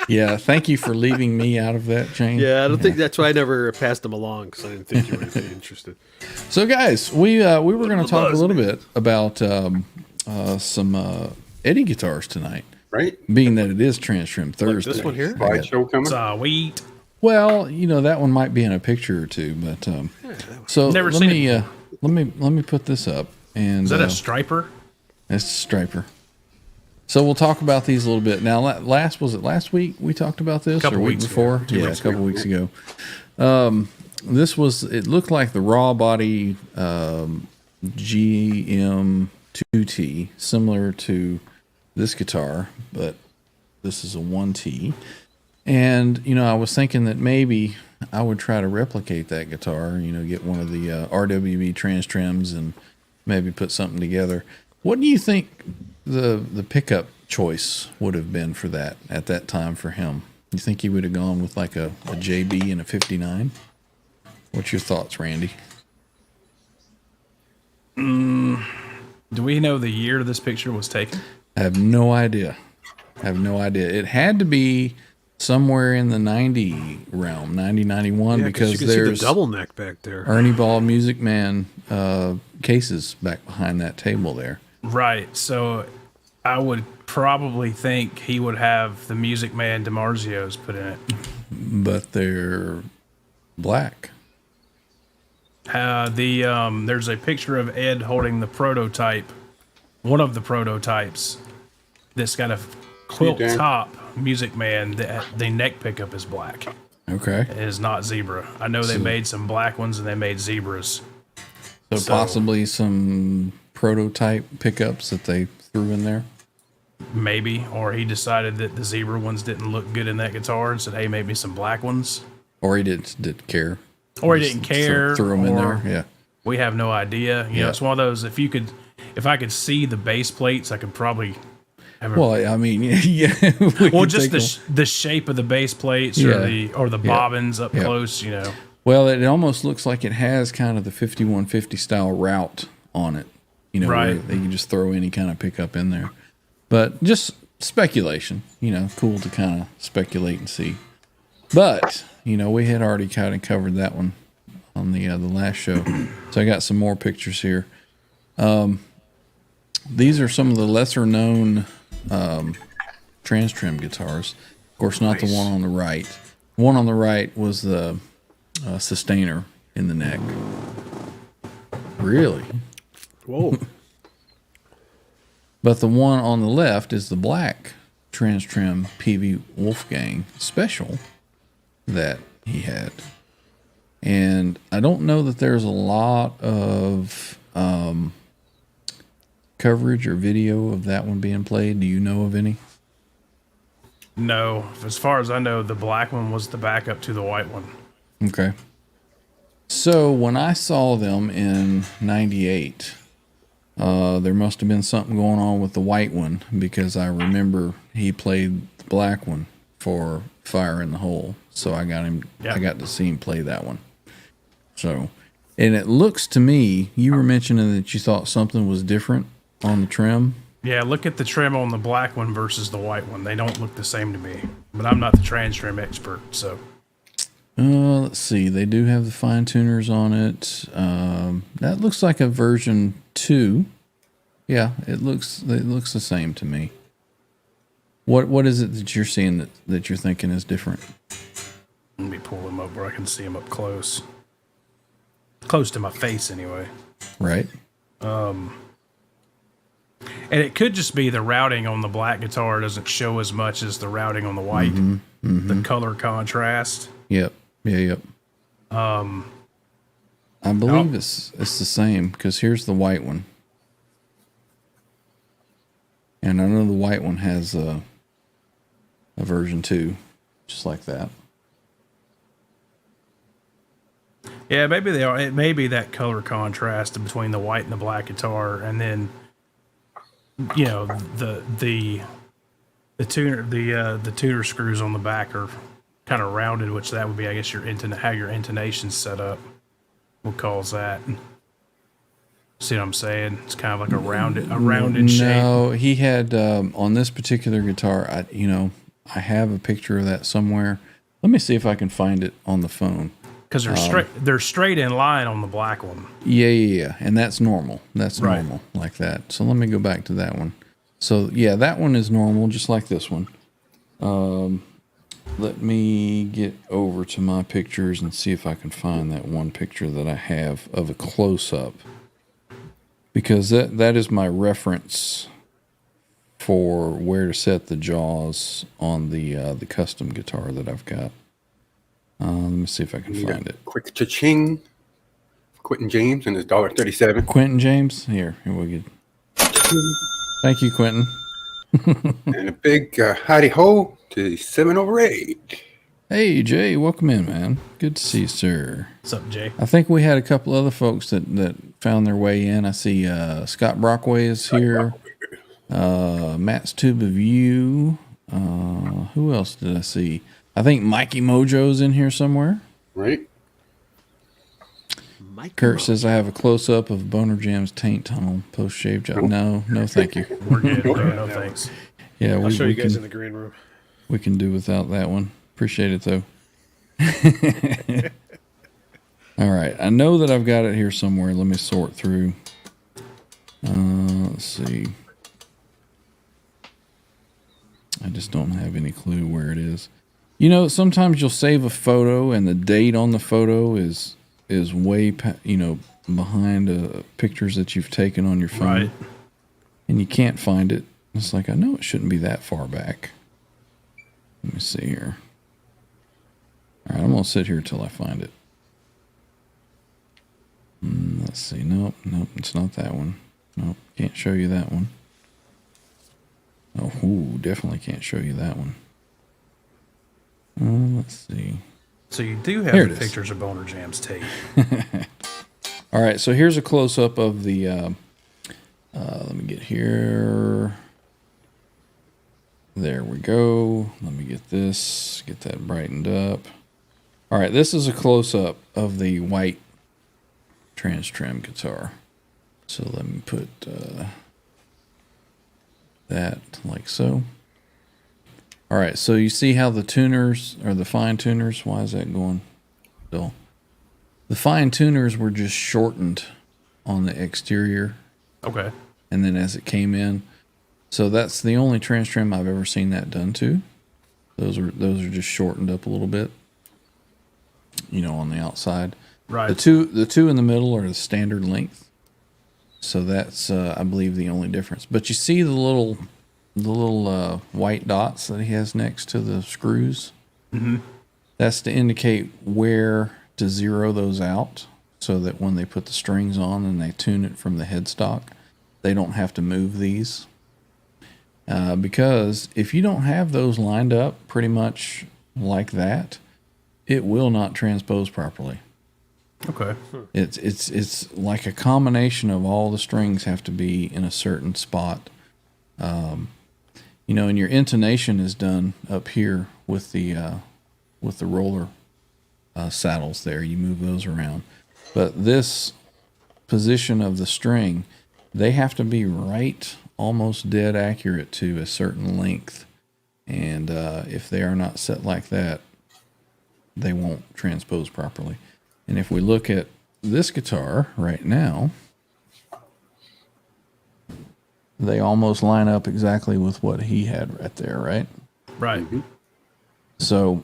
Yeah, thank you for leaving me out of that, Shane. Yeah, I don't think that's why I never passed them along because I didn't think you were really interested. So, guys, we were going to talk a little bit about some Eddie guitars tonight, Right? being that it is TransTrem Thursday. This one here? Slideshow coming. Sweet. Well, that one might be in a picture or two, but so Never let seen me it. let me put this up, and Is that a striper? it's a striper. So we'll talk about these a little bit. Now, last week we talked about this, Couple or week weeks before? ago. 2 Yeah, weeks a couple weeks ago. It looked like the raw body GM2T, similar to this guitar, but this is a 1T. And, I was thinking that maybe I would try to replicate that guitar, get one of the RWB TransTrems and maybe put something together. What do you think the pickup choice would have been for that at that time for him? You think he would have gone with like a JB and a 59? What's your thoughts, Randy? Do we know the year this picture was taken? I have no idea. It had to be somewhere in the 90 realm, 90, 91, Yeah, because you can see there's the double neck back there. Ernie Ball Music Man cases back behind that table there. Right. So I would probably think he would have the Music Man DiMarzio's put in it. But they're black. There's a picture of Ed holding the prototype, one of the prototypes, that's got a quilt Dan? top Music Man. The neck pickup is black. Okay. It is not zebra. I know they made some black ones and they made zebras. So possibly some prototype pickups that they threw in there. Maybe, or he decided that the zebra ones didn't look good in that guitar and said, "Hey, maybe some black ones." Or he didn't care. Or he didn't care. Threw them in or there. Yeah. We have no idea. You know, Yeah. it's one of those. If I could see the base plates, I could probably have a. Well, I mean, yeah. Well, just the shape of the base plates Yeah. or the bobbins up Yeah. close. You know. Well, it almost looks like it has kind of the 5150 style route on it. You know, where Right. they can just throw any kind of pickup in there. But just speculation, you know, cool to kind of speculate and see. But, you know, we had already kind of covered that one on the last show. So I got some more pictures here. These are some of the lesser known TransTrem guitars. Of course, not the one on the right. One on the right was the sustainer in the neck. Really? Whoa. But the one on the left is the black TransTrem PV Wolfgang special that he had. And I don't know that there's a lot of coverage or video of that one being played. Do you know of any? No, as far as I know, the black one was the backup to the white one. Okay. So when I saw them in 98, there must have been something going on with the white one because I remember he played the black one for Fire in the Hole. So I got him. Yeah. I got to see him play that one. So, and it looks to me, you were mentioning that you thought something was different on the trim. Yeah, look at the trim on the black one versus the white one. They don't look the same to me. But I'm not the TransTrem expert, so. Let's see. They do have the fine tuners on it. That looks like a version 2. Yeah, it looks the same to me. What is it that you're seeing that you're thinking is different? Let me pull them up where I can see them up close. Close to my face, anyway. Right. And it could just be the routing on the black guitar doesn't show as much as the routing on the white. The color contrast. Yep. Yeah. Yep. I believe it's the same because here's the white one, and I know the white one has a version 2, just like that. Yeah, maybe they are. It may be that color contrast between the white and the black guitar, and then you know the tuner screws on the back are kind of rounded, which that would be, I guess, how your intonation's set up will cause that. See what I'm saying? It's kind of like a rounded shape. No, he had on this particular guitar. I have a picture of that somewhere. Let me see if I can find it on the phone. Because they're straight in line on the black one. Yeah, and that's normal. That's Right. normal like that. So let me go back to that one. So yeah, that one is normal, just like this one. Let me get over to my pictures and see if I can find that one picture that I have of a close-up. Because that is my reference for where to set the jaws on the custom guitar that I've got. Let me see if I can find it. Quick cha-ching. Quentin James and his $1.37. Quentin James? Here we go. Thank you, Quentin. And a big howdy ho to 7/8. Hey, Jay, welcome in, man. Good to see you, sir. What's up, Jay? I think we had a couple other folks that found their way in. I see Scott Brockway is here. Matt's Tube of You. Who else did I see? I think Mikey Mojo's in here somewhere. Right? Kurt says I have a close-up of Boner Jam's taint tunnel post-shave job. No, thank you. We're good. No thanks. Yeah, I'll show you we guys can, in the green room. we can do without that one. Appreciate it, though. All right. I know that I've got it here somewhere. Let me sort through. Let's see. I just don't have any clue where it is. You know, sometimes you'll save a photo and the date on the photo is way, behind pictures that you've taken on your phone. Right. And you can't find it. It's like, I know it shouldn't be that far back. Let me see here. All right, I'm going to sit here till I find it. Let's see. Nope, it's not that one. Nope, can't show you that one. Oh, definitely can't show you that one. Let's see. So you do Here have it is. pictures of Boner Jam's tape. All right, so here's a close-up of the, let me get here. There we go. Let me get this, get that brightened up. All right, this is a close-up of the white TransTrem guitar. So let me put that like so. All right, so you see how the tuners, or the fine tuners, why is that going still? The fine tuners were just shortened on the exterior, Okay. and then as it came in. So that's the only TransTrem I've ever seen that done to. Those are just shortened up a little bit, on the outside. Right. The two in the middle are the standard length. So that's I believe the only difference. But you see the little white dots that he has next to the screws? Mm-hmm. That's to indicate where to zero those out, so that when they put the strings on and they tune it from the headstock, they don't have to move these. Because if you don't have those lined up pretty much like that, it will not transpose properly. Okay. It's like a combination of all the strings have to be in a certain spot. And your intonation is done up here with the roller saddles there. You move those around. But this position of the string, they have to be right, almost dead accurate to a certain length. And if they are not set like that, they won't transpose properly. And if we look at this guitar right now, they almost line up exactly with what he had right there, right? Right. Mm-hmm. So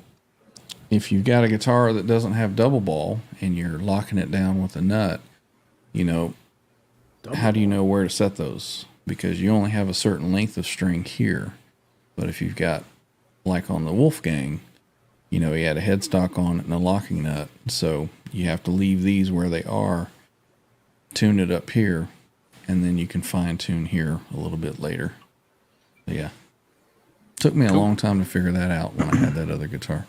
if you've got a guitar that doesn't have double ball and you're locking it down with a nut, how do you know where to set those? Because you only have a certain length of string here. But if you've got, like on the Wolfgang, he had a headstock on it and a locking nut. So you have to leave these where they are, tune it up here, and then you can fine tune here a little bit later. But yeah. Took me a long time to figure that out when I had that other guitar.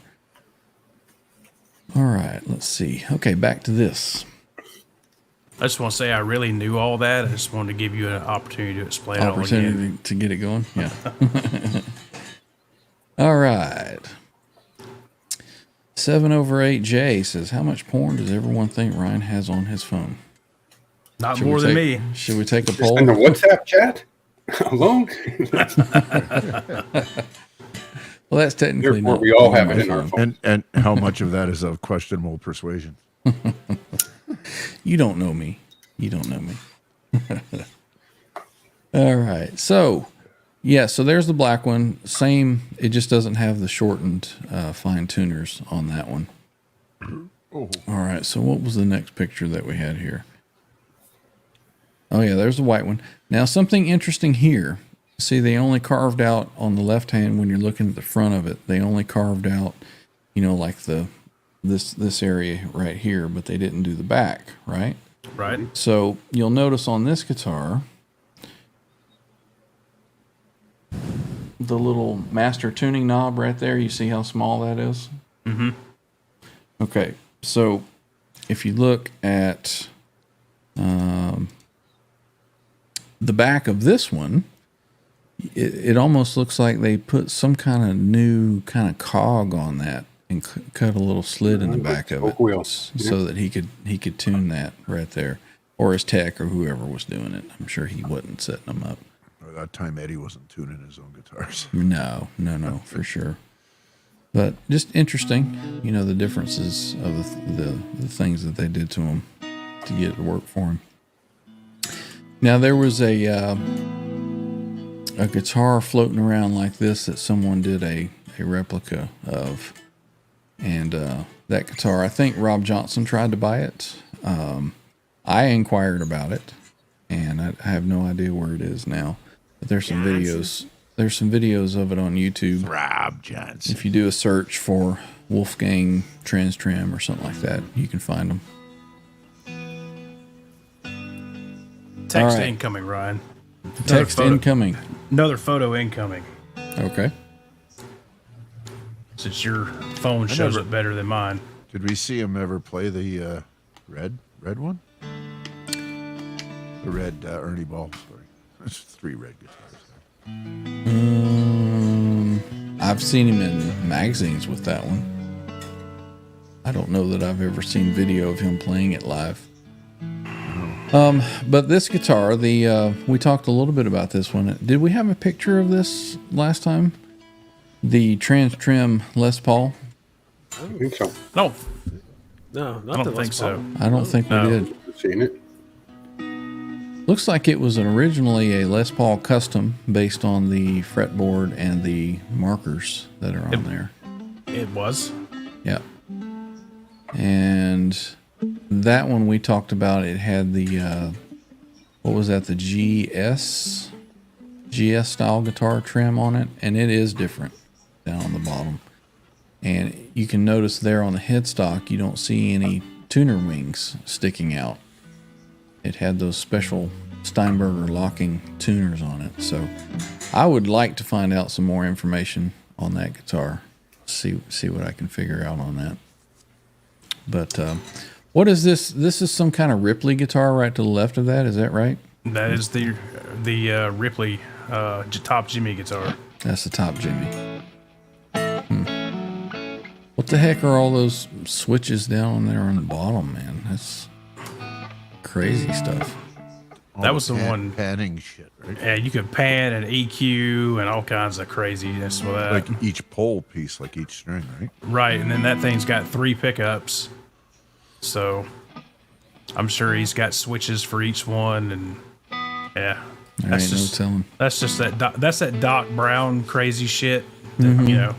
All right, let's see. Okay, back to this. I just want to say I really knew all that. I just wanted to give you an opportunity to explain it all again. Opportunity to get it going? Yeah. All right. 7/8J says, how much porn does everyone think Ryan has on his phone? Not more than me. Should we take a poll? In the WhatsApp chat alone. Well, that's technically Therefore, not. we all on have my it in our phone. phone. And how much of that is of questionable persuasion? You don't know me. You don't know me. All right. So, yeah, so there's the black one. Same. It just doesn't have the shortened fine tuners on that one. Oh. All right. So what was the next picture that we had here? Oh, yeah, there's the white one. Now, something interesting here. See, they only carved out on the left hand when you're looking at the front of it. They only carved out, like this area right here, but they didn't do the back, right? Right. So you'll notice on this guitar, the little master tuning knob right there, you see how small that is? Mm-hmm. Okay, so if you look at the back of this one, it almost looks like they put some kind of new kind of cog on that and cut a little slit in the back of it, Wheels. so that he could tune that right there, or his tech or whoever was doing it. I'm sure he wasn't setting them up. By that time, Eddie wasn't tuning his own guitars. No, for sure. But just interesting, the differences of the things that they did to him to get it to work for him. Now there was a a guitar floating around like this that someone did a replica of. And that guitar, I think Rob Johnson tried to buy it. I inquired about it, and I have no idea where it is now. But there's some videos. There's some videos of it on YouTube. Rob Johnson. If you do a search for Wolfgang TransTrem or something like that, you can find them. Text All right. incoming, Ryan. Text incoming. Another photo incoming. Okay. Since your phone shows it better than mine. Did we see him ever play the red one? The red Ernie Ball. Sorry, there's 3 red guitars there. I've seen him in magazines with that one. I don't know that I've ever seen video of him playing it live. But this guitar, we talked a little bit about this one. Did we have a picture of this last time? The TransTrem Les Paul? I don't think so. No, No, not I the don't Les think so. Paul. I don't think we No. did. I've seen it. Looks like it was originally a Les Paul custom based on the fretboard and the markers that are on there. It was. Yeah. And that one we talked about, it had the, what was that, the GS style guitar trim on it, and it is different down on the bottom. And you can notice there on the headstock, you don't see any tuner wings sticking out. It had those special Steinberger locking tuners on it. So I would like to find out some more information on that guitar. See what I can figure out on that. But what is this? This is some kind of Ripley guitar right to the left of that. Is that right? That is the Ripley top Jimmy guitar. That's the top Jimmy. What the heck are all those switches down there on the bottom, man? That's crazy stuff. That was the one. Panning shit, right? Yeah, you could pan and EQ and all kinds of craziness with that. Like each pole piece, like each string, right? Right, and then that thing's got 3 pickups. So I'm sure he's got switches for each one, and yeah, There that's ain't just no telling. that's just that's that Doc Brown crazy shit. That, you know,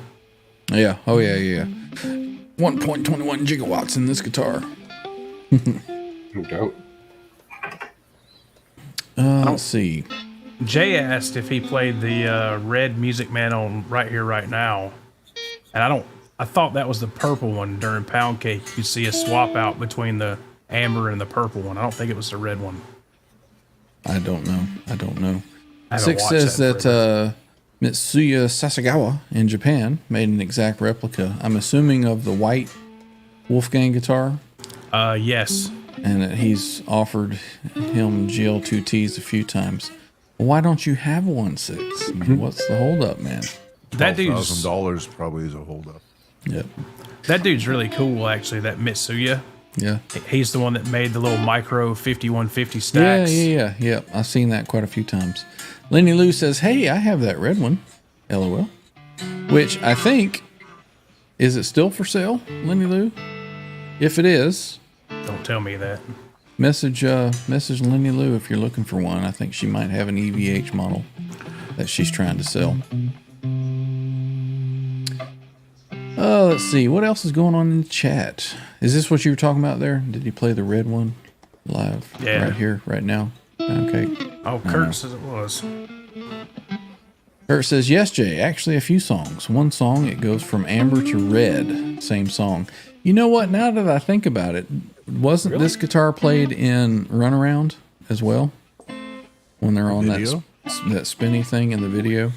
Yeah. Oh yeah. 1.21 gigawatts in this guitar. No doubt. Let's see. Jay asked if he played the red Music Man on Right Here, Right Now, and I thought that was the purple one during Pound Cake. You could see a swap out between the amber and the purple one. I don't think it was the red one. I don't know. I haven't Six watched says that that Mitsuya Sasagawa in Japan made an exact replica. I'm assuming of the white Wolfgang guitar, Yes. and that he's offered him GL2Ts a few times. Why don't you have 1.6? I mean, what's the holdup, man? That dude's $12,000 probably is a holdup. Yep. that dude's really cool, actually. That Mitsuya. Yeah. He's the one that made the little micro 5150 stacks. Yeah. I've seen that quite a few times. Lenny Lou says, "Hey, I have that red one." LOL. Which I think, is it still for sale, Lenny Lou? If it is, Don't tell me that. message Lenny Lou if you're looking for one. I think she might have an EVH model that she's trying to sell. Let's see. What else is going on in the chat? Is this what you were talking about there? Did you play the red one live Yeah. right here, right now? Okay. Oh, Kurt says it was. Kurt says, yes, Jay, actually a few songs. One song, it goes from amber to red. Same song. You know what? Now that I think about it, wasn't this guitar played in Runaround as well? When they're on Video? that spinny thing in the video?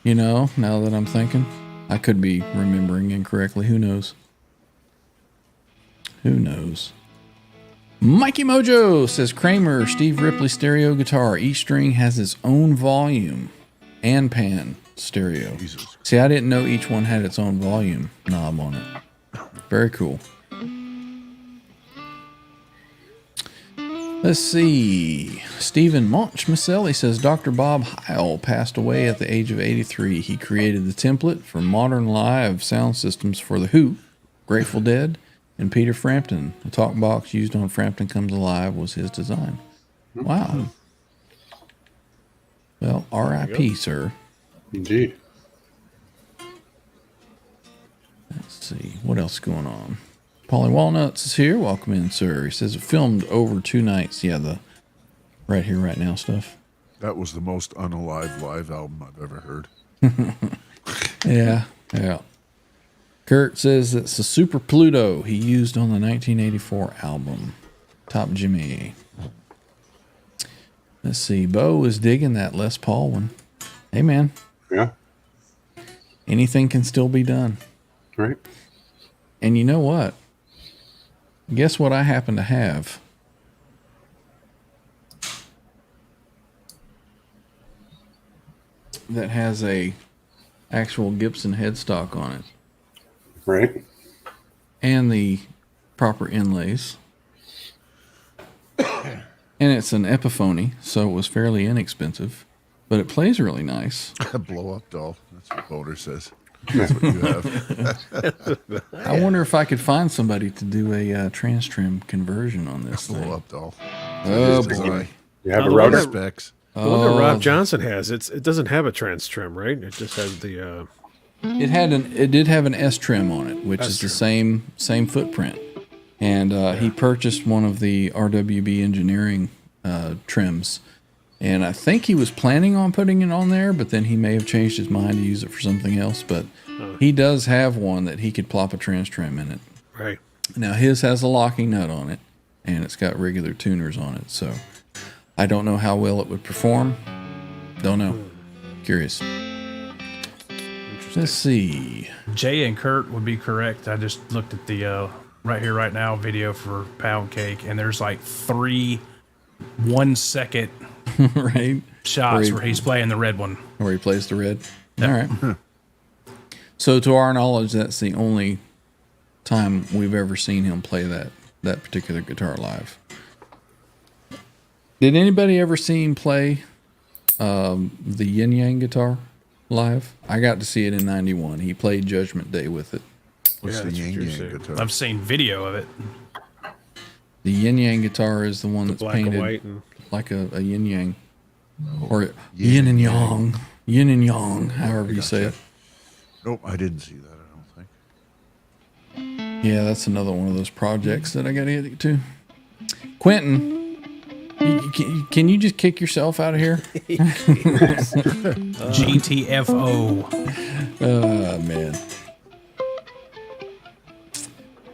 You know, now that I'm thinking, I could be remembering incorrectly. Who knows? Who knows? Mikey Mojo says Kramer Steve Ripley stereo guitar. Each string has its own volume and pan stereo. Jesus. See, I didn't know each one had its own volume knob on it. Very cool. Let's see. Stephen Monch Maselli says Dr. Bob Heil passed away at the age of 83. He created the template for modern live sound systems for The Who, Grateful Dead, and Peter Frampton. The talk box used on Frampton Comes Alive was his design. Wow. Well, R.I.P., sir. Indeed. Let's see. What else is going on? Polly Walnuts is here. Welcome in, sir. He says it filmed over 2 nights. Yeah, the Right Here, Right Now stuff. That was the most unalive live album I've ever heard. Yeah. Kurt says it's the Super Pluto he used on the 1984 album. Top Jimmy. Let's see. Bo is digging that Les Paul one. Hey, man. Yeah. Anything can still be done. Right. And you know what? Guess what I happen to have? That has a actual Gibson headstock on it. Right. And the proper inlays. And it's an Epiphony, so it was fairly inexpensive. But it plays really nice. Blow up doll. That's what Boulder says. That's what you have. I wonder if I could find somebody to do a TransTrem conversion on this Blow thing. up doll. Oh, His boy. design. You have a the router. Specs. The one that Rob Johnson has, it doesn't have a TransTrem, right? It just has the. It did have an S trim on it, which is the S-trim. same footprint. And he purchased one of the RWB engineering trims. And I think he was planning on putting it on there, but then he may have changed his mind to use it for something else. But he does have one that he could plop a TransTrem in it. Right. Now his has a locking nut on it, and it's got regular tuners on it. So I don't know how well it would perform. Don't know. Curious. Let's see. Jay and Kurt would be correct. I just looked at the Right Here, Right Now video for Pound Cake, and there's like 3 1-second Right? shots where he's playing the red one. Where he plays the red. All right. So to our knowledge, that's the only time we've ever seen him play that particular guitar live. Did anybody ever see him play the Yin Yang guitar live? I got to see it in '91. He played Judgment Day with it. What's the that's Yang what you're Yang saying. guitar? I've seen video of it. The Yin Yang guitar is the one that's Black painted and white. And, like a yin yang, or yin and yang, yin and yang, however you say it. Nope, I didn't see that, I don't think. Yeah, that's another one of those projects that I got to get to. Quentin, can you just kick yourself out of here? GTFO. Oh, man.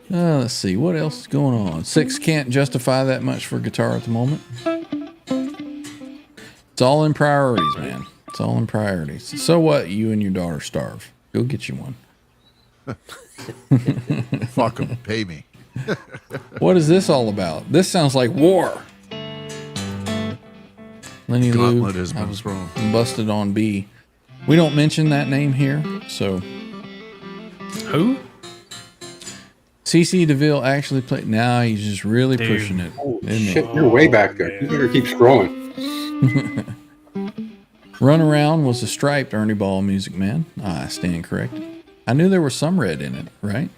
Let's see. What else is going on? 6 can't justify that much for guitar at the moment. It's all in priorities, man. It's all in priorities. So what? You and your daughter starve. Go get you one. Fuck them, pay me. What is this all about? This sounds like war. Lenny Lou, Gauntlet has I been was thrown. busted on B. We don't mention that name here, so Who? CC DeVille actually played. Now he's just really Dude. pushing it. Holy isn't shit, it? you're way back there. You better keep scrolling. Run Around was a striped Ernie Ball Music Man. I stand corrected. I knew there was some red in it, right?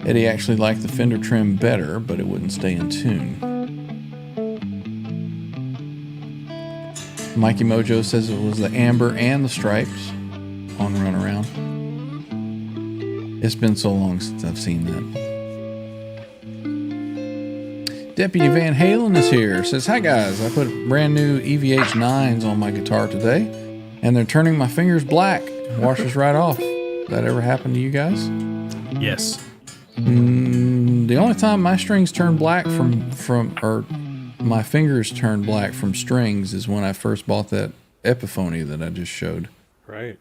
Eddie actually liked the Fender trim better, but it wouldn't stay in tune. Mikey Mojo says it was the amber and the stripes on Run Around. It's been so long since I've seen that. Deputy Van Halen is here. Says, hi guys, I put brand new EVH 9s on my guitar today, and they're turning my fingers black. Washes right off. That ever happened to you guys? Yes. The only time my strings turn black or my fingers turn black from strings is when I first bought that Epiphony that I just showed. right.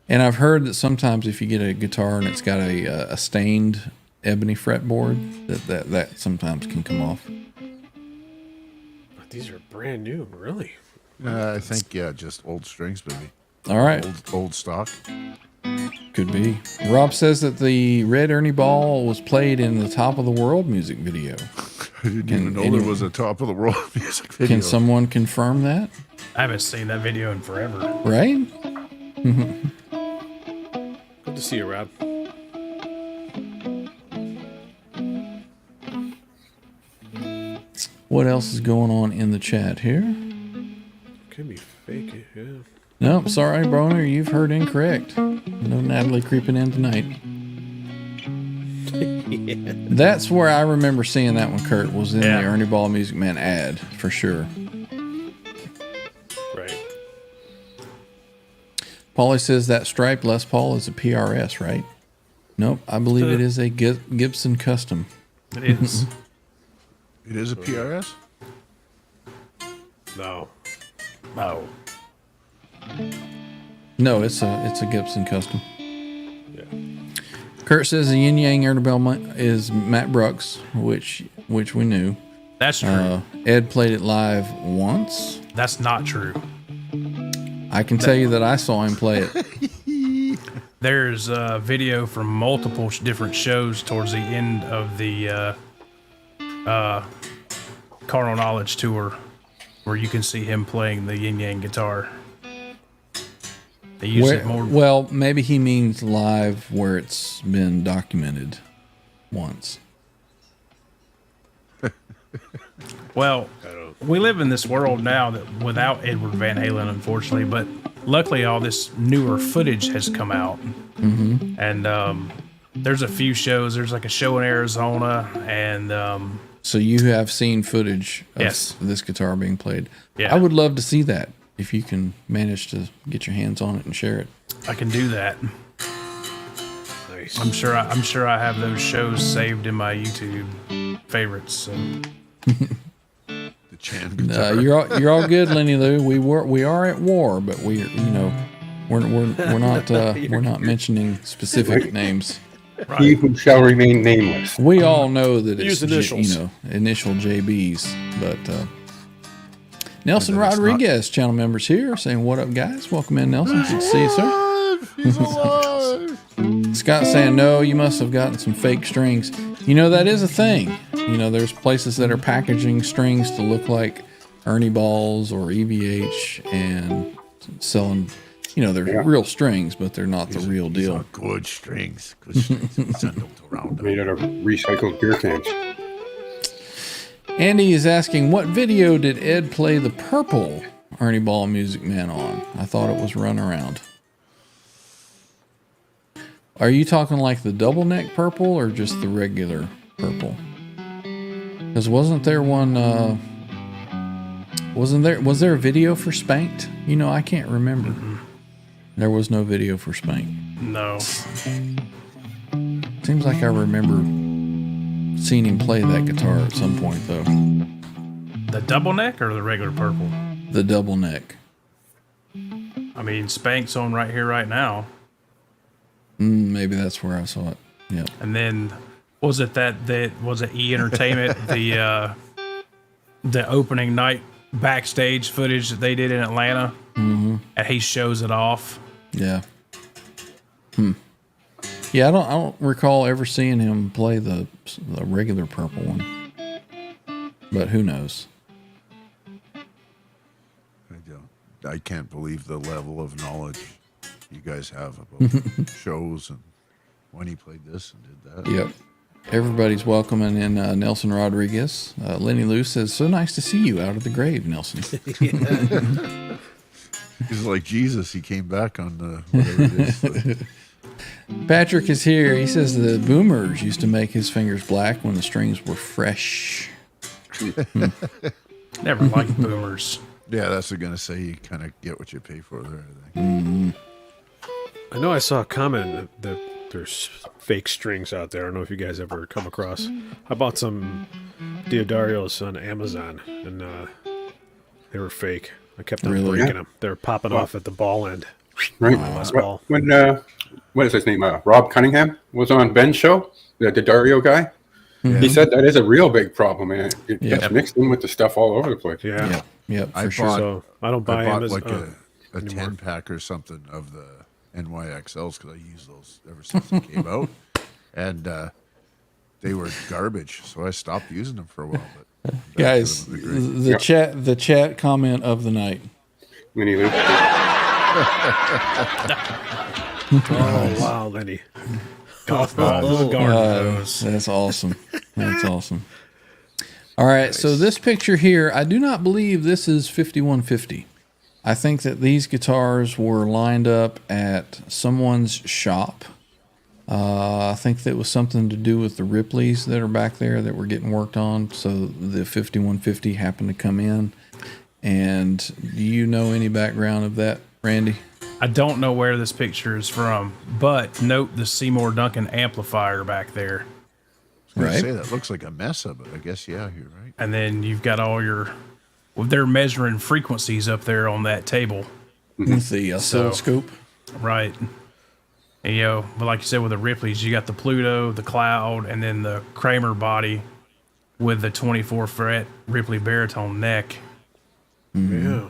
And I've heard that sometimes if you get a guitar and it's got a stained ebony fretboard, that sometimes can come off. But these are brand new, really. I think, yeah, just old strings, baby. All right, Old stock. could be. Rob says that the Red Ernie Ball was played in the Top of the World music video. I didn't even know there was a top of the world music video. Can someone confirm that? I haven't seen that video in forever. Right? Good to see you, Rob. What else is going on in the chat here? Can be fake. Yeah. Nope, sorry, Broner, you've heard incorrect. No Natalie creeping in tonight. That's where I remember seeing that one, Kurt, was in the Ernie Ball Music Man ad, for sure. Right. Paulie says that striped Les Paul is a PRS, right? Nope, I believe it is a Gibson Custom. It is. It is a PRS? No. Oh. No, it's a Gibson Custom. Kurt says the Yin Yang Air Bell is Matt Brooks, which we knew. That's true. Ed played it live once. That's not true. I can tell you that I saw him play it. There's a video from multiple different shows towards the end of the Carnal Knowledge tour where you can see him playing the yin yang guitar. They use it more. Well, maybe he means live where it's been documented once. Well, we live in this world now that without Edward Van Halen, unfortunately, but luckily all this newer footage has come out. Mm-hmm. And there's a few shows. There's like a show in Arizona, and so you have seen footage of Yes. this guitar being played. Yeah. I would love to see that if you can manage to get your hands on it and share it. I can do that. Nice. I'm sure I have those shows saved in my YouTube favorites. So. The Chan guitar. You're all good, Lenny Lou. We are at war, but we're not mentioning specific names. Right. He who shall remain nameless. We all know that it's Use initials. initial JBs, but Nelson But it's Rodriguez, channel members here, saying what up, guys? Welcome in, Nelson. Good to see you, sir. He's alive. Scott saying no, you must have gotten some fake strings. You know, that is a thing. You know, there's places that are packaging strings to look like Ernie balls or EVH and selling. You know, they're real strings, but they're not the real These deal. are good strings. Good strings. Send them to Roundup. Made out of recycled beer cans. Andy is asking, what video did Ed play the purple Ernie Ball Music Man on? I thought it was Run Around. Are you talking like the double neck purple or just the regular purple? Because wasn't there one, was there a video for Spanked? You know, I can't remember. Mm-hmm. There was no video for Spanked. No. Seems like I remember seeing him play that guitar at some point, though. The double neck or the regular purple? The double neck. I mean, Spank's on right here, right now. Maybe that's where I saw it. Yep. And then was it was it E Entertainment the opening night backstage footage that they did in Atlanta, and he shows it off. Yeah. Yeah, I don't recall ever seeing him play the regular purple one. But who knows? I can't believe the level of knowledge you guys have about shows and when he played this and did that. Yep. Everybody's welcoming in Nelson Rodriguez. Lenny Lou says, so nice to see you out of the grave, Nelson. He's like Jesus. He came back on the whatever it is. Patrick is here. He says the Boomers used to make his fingers black when the strings were fresh. Never liked boomers. Yeah, that's what I'm gonna say. You kind of get what you pay for there. I think. I know I saw a comment that there's fake strings out there. I don't know if you guys ever come across. I bought some Diodarios on Amazon, and they were fake. I kept on breaking them. They were popping off at the ball end. Right. Ball. When what is his name? Rob Cunningham was on Ben's show, the Dario guy. He said that is a real big problem, and it gets mixed in with the stuff all over the place. Yeah. Yep, I for sure. bought- So I don't buy I bought Amazon. like a 10-pack or something of the NYXLs because I used those ever since they came out, and they were garbage. So I stopped using them for a while. But back to Guys, them would be great. the chat comment of the night. Winnie Lou. Oh, wow, Lenny. Golf balls, garden hose. That's awesome. That's awesome. All right, so this picture here, I do not believe this is 5150. I think that these guitars were lined up at someone's shop. I think that was something to do with the Ripleys that are back there that were getting worked on. So the 5150 happened to come in. And do you know any background of that, Randy? I don't know where this picture is from, but note the Seymour Duncan amplifier back there. I was Right. gonna say that looks like a mess of it. I guess you're right. And then you've got all your, well, they're measuring frequencies up there on that table. With the oscilloscope? Right. And, but like you said, with the Ripleys, you got the Pluto, the Cloud, and then the Kramer body with the 24 fret Ripley baritone neck, Yeah.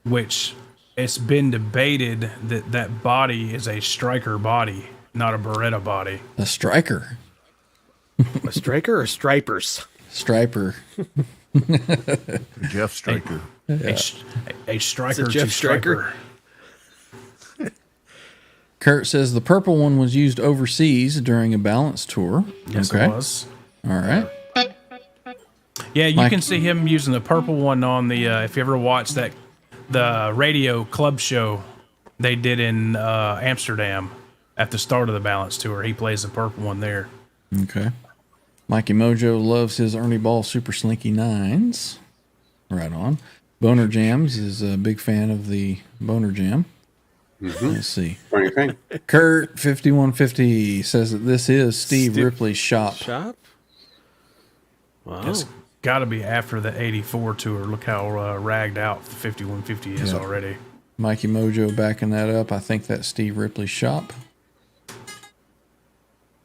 which it's been debated that that body is a Stryker body, not a Beretta body. A striker. A striker or stripers? Striper. Jeff Stryker. A Stryker Is it Jeff to Stryker? Striper. Kurt says the purple one was used overseas during a balance tour. Yes, Okay. it was. All right. Yeah, you Mike- can see him using the purple one on the, if you ever watched that, the radio club show they did in Amsterdam at the start of the balance tour. He plays the purple one there. Okay. Mikey Mojo loves his Ernie Ball Super Slinky 9s. Right on. Boner Jams is a big fan of the Boner Jam. Let's see. Funny thing. Kurt 5150 says that this is Steve Ripley's shop. Shop? Wow. It's got to be after the 84 tour. Look how ragged out the 5150 is already. Mikey Mojo backing that up. I think that's Steve Ripley's shop.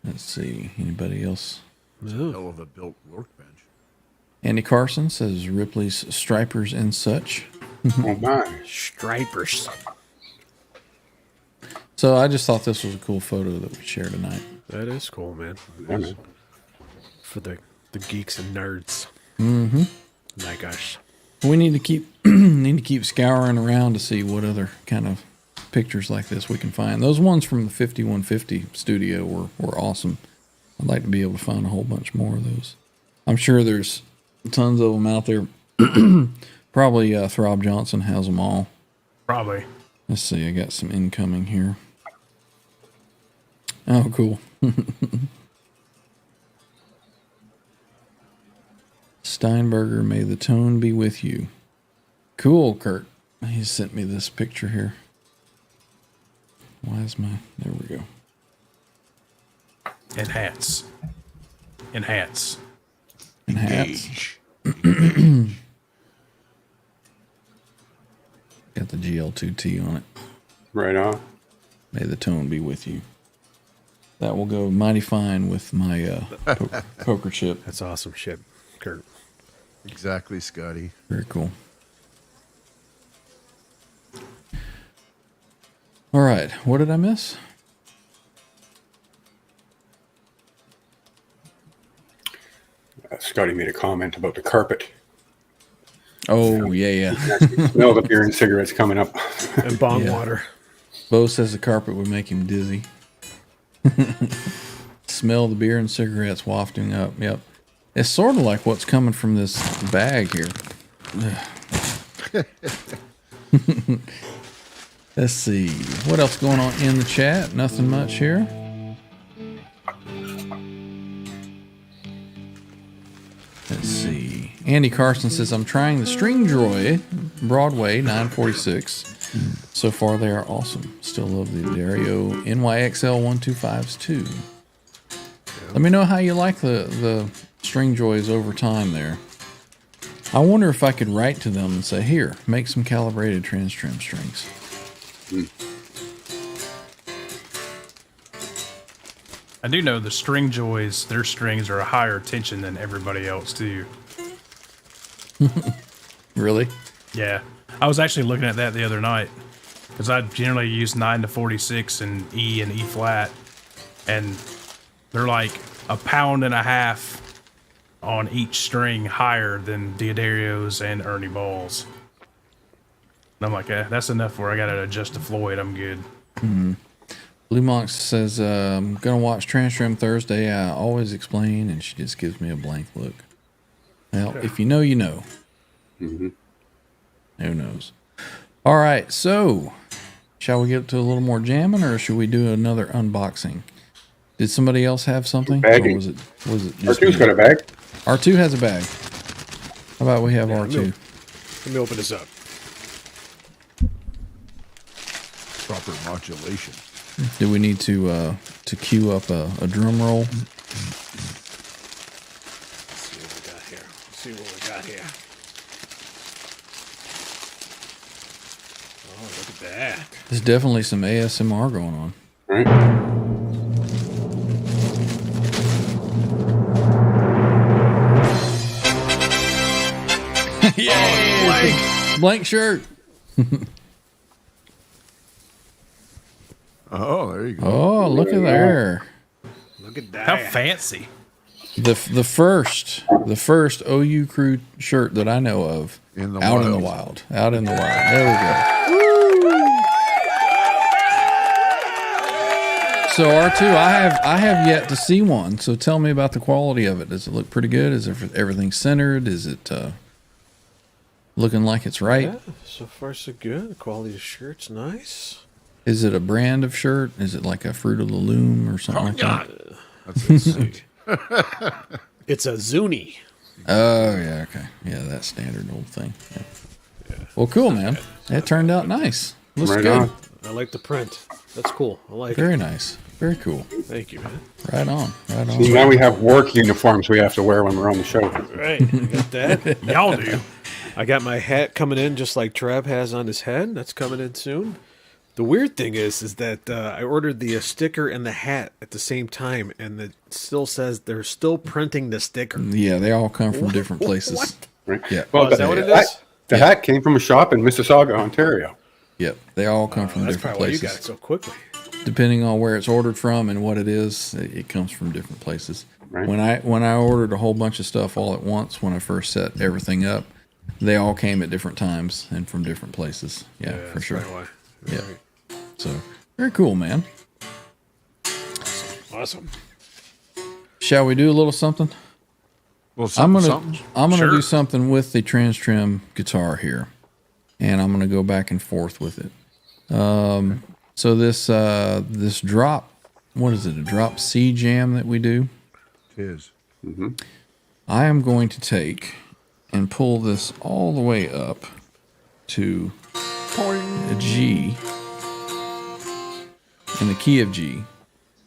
Let's see. Anybody else? Hell of a built workbench. Andy Carson says Ripley's Stripers and such. Oh my. Stripers. So I just thought this was a cool photo that we shared tonight. That is cool, man. Yeah, man. For the geeks and nerds. Mm-hmm. Like us. We need to keep scouring around to see what other kind of pictures like this we can find. Those ones from the 5150 studio were awesome. I'd like to be able to find a whole bunch more of those. I'm sure there's tons of them out there. Probably Throb Johnson has them all. Probably. Let's see. I got some incoming here. Oh, cool. Steinberger, may the tone be with you. Cool, Kurt. He sent me this picture here. Why is my... There we go. Enhance. Enhance. And hats. Got the GL2T on it. Right on. May the tone be with you. That will go mighty fine with my poker chip. That's awesome shit, Kurt. Exactly, Scotty. Very cool. All right. What did I miss? Scotty made a comment about the carpet. Oh, yeah. Smell the beer and cigarettes coming up. And bong Yeah. water. Bo says the carpet would make him dizzy. Smell the beer and cigarettes wafting up. Yep. It's sort of like what's coming from this bag here. Let's see. What else going on in the chat? Nothing much here. Let's see. Andy Carson says, I'm trying the String Joy Broadway 946. So far, they are awesome. Still love the Dario NYXL 125s too. Let me know how you like the String Joys over time there. I wonder if I could write to them and say, here, make some calibrated TransTrem strings. I do know the String Joys, their strings are a higher tension than everybody else too. Really? Yeah. I was actually looking at that the other night because I generally use 9 to 46 and E flat, and they're like 1.5 pounds on each string higher than Diodario's and Ernie Ball's. And I'm like, that's enough where I got to adjust to Floyd. I'm good. Blue Monk says, I'm going to watch TransTrem Thursday. I always explain, and she just gives me a blank look. Well, if you know, you know. Who knows? All right, so shall we get to a little more jamming, or should we do another unboxing? Did somebody else have something? Bagging. Or was it just R2's me? got a bag. R2 has a bag. How about we have R2? Let me open this up. Proper modulation. Do we need to cue up a drum roll? Let's see what we got here. Let's see what we got here. Oh, look at that. There's definitely some ASMR going on. Right? Yeah, blank shirt. Oh, there you go. Oh, look at there. Look at that. How fancy. The first OU crew shirt that I know of In the out in the wild. wild. Out in the wild. There we go. So R2, I have yet to see one. So tell me about the quality of it. Does it look pretty good? Is everything centered? Is it looking like it's right? Yeah, so far so good. The quality of the shirt's nice. Is it a brand of shirt? Is it like a Fruit of the Loom or something like that? That's it. It's a Zuni. Oh yeah, okay, yeah, that standard old thing. Yeah. Well, cool, man. It turned out nice. Looks Right good. on. I like the print. That's cool. I like Very it. nice. Very cool. Thank you, man. Right on. Right See, on. now we have work uniforms we have to wear when we're on the show. Right. I got that. Y'all do. I got my hat coming in just like Trev has on his head. That's coming in soon. The weird thing is that I ordered the sticker and the hat at the same time, and it still says they're still printing the sticker. Yeah, they all come from different places. What? Right? Yeah. Well, Is that what it is? The hat came from a shop in Mississauga, Ontario. Yep. They all come from That's different probably why you places. got it so quickly. Depending on where it's ordered from and what it is, it comes from different places. Right. When I ordered a whole bunch of stuff all at once, when I first set everything up, they all came at different times and from different places. Yeah, for that's sure. probably why. Yeah. Right. So very cool, man. Awesome. Shall we do a little something? Well, I'm something. gonna Sure. do something with the TransTrem guitar here, and I'm gonna go back and forth with it. So this drop, what is it? A drop C jam that we do. It is. I am going to take and pull this all the way up to a G in the key of G,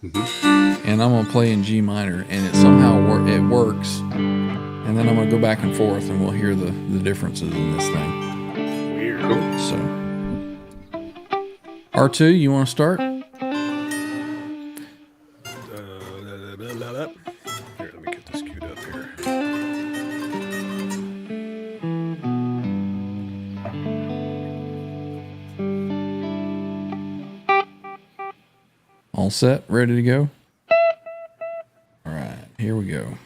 and I'm gonna play in G minor, and it somehow it works. And then I'm gonna go back and forth, and we'll hear the differences in this thing. Weird. So, R2, you want to start? Here, let me get this queued up here. All set, ready to go? All right, here we go.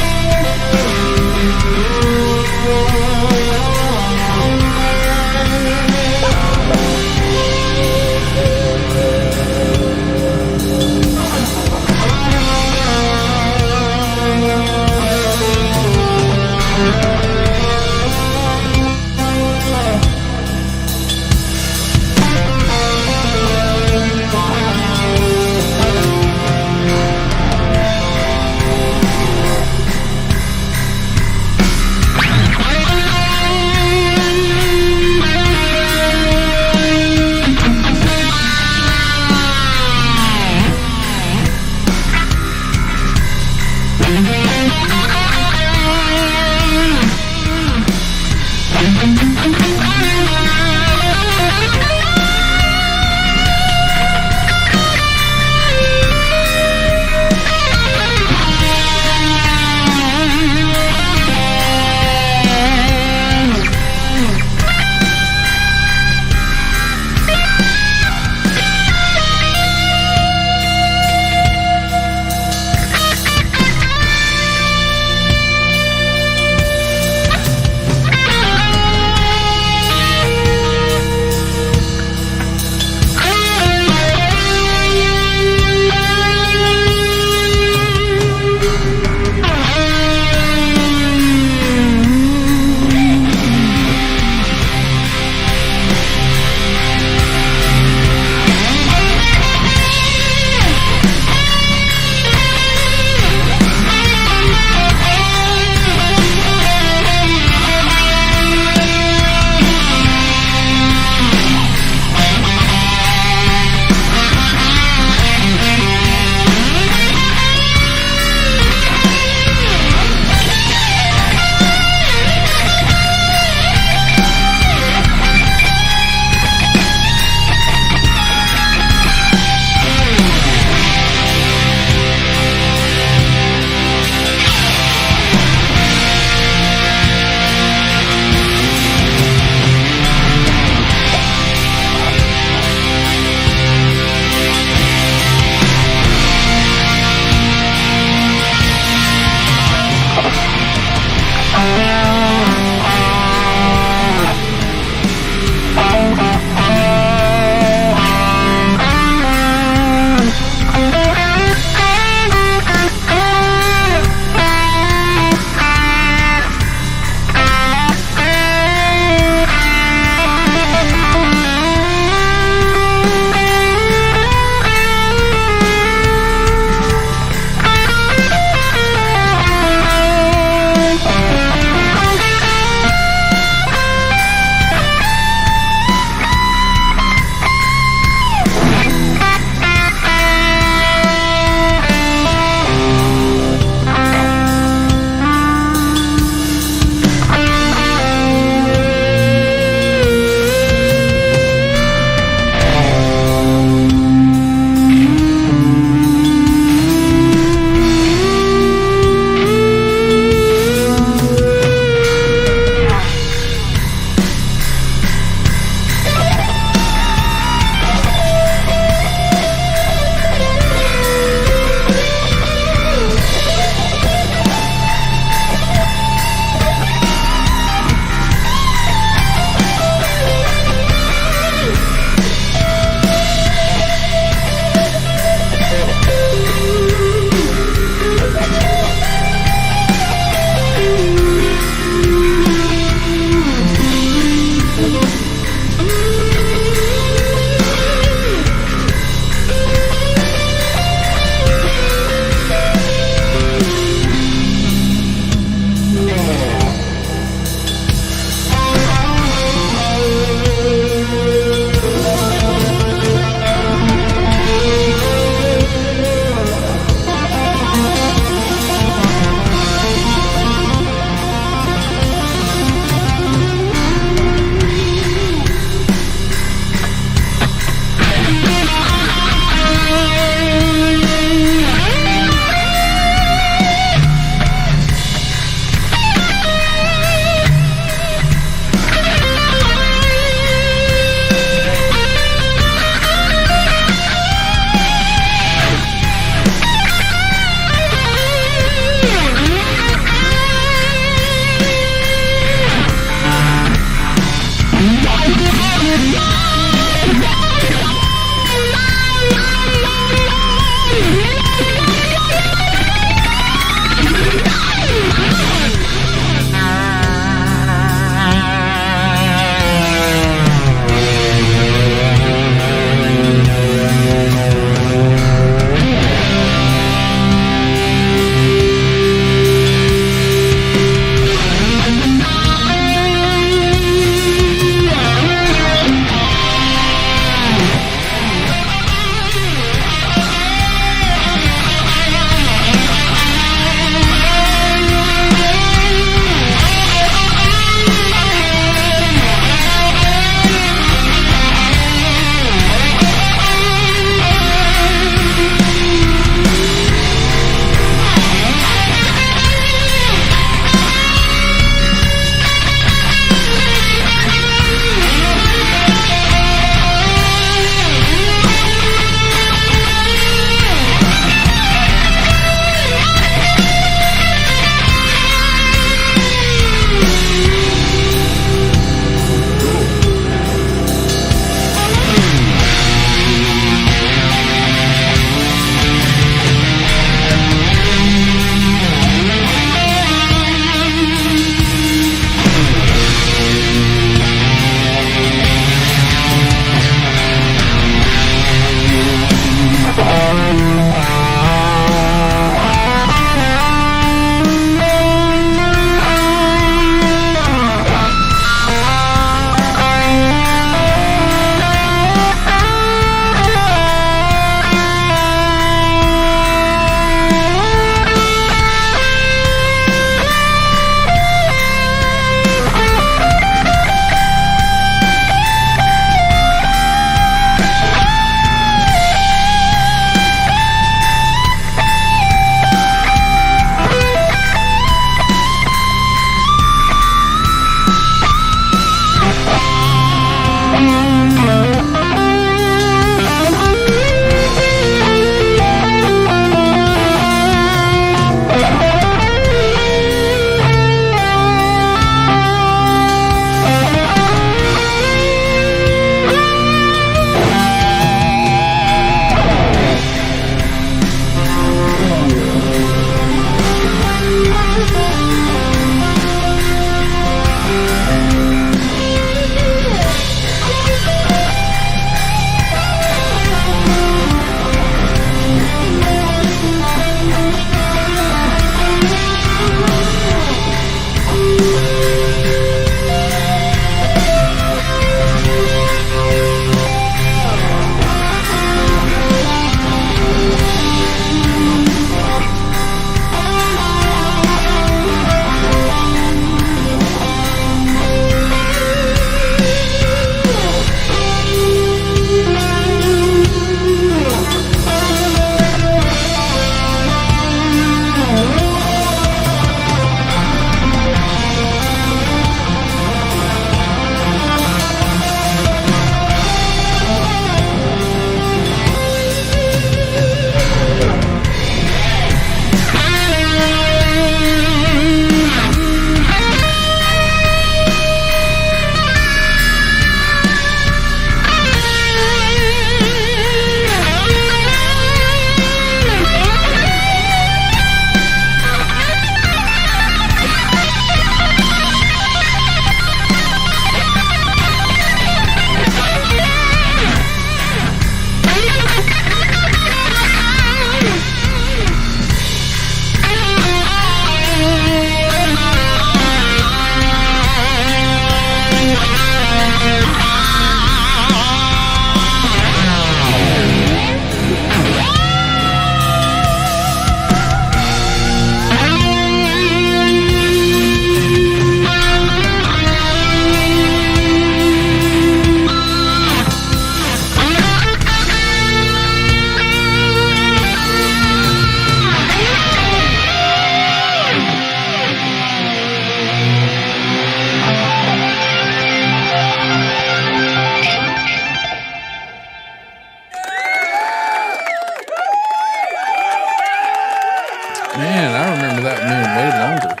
Man, I remember that being way longer.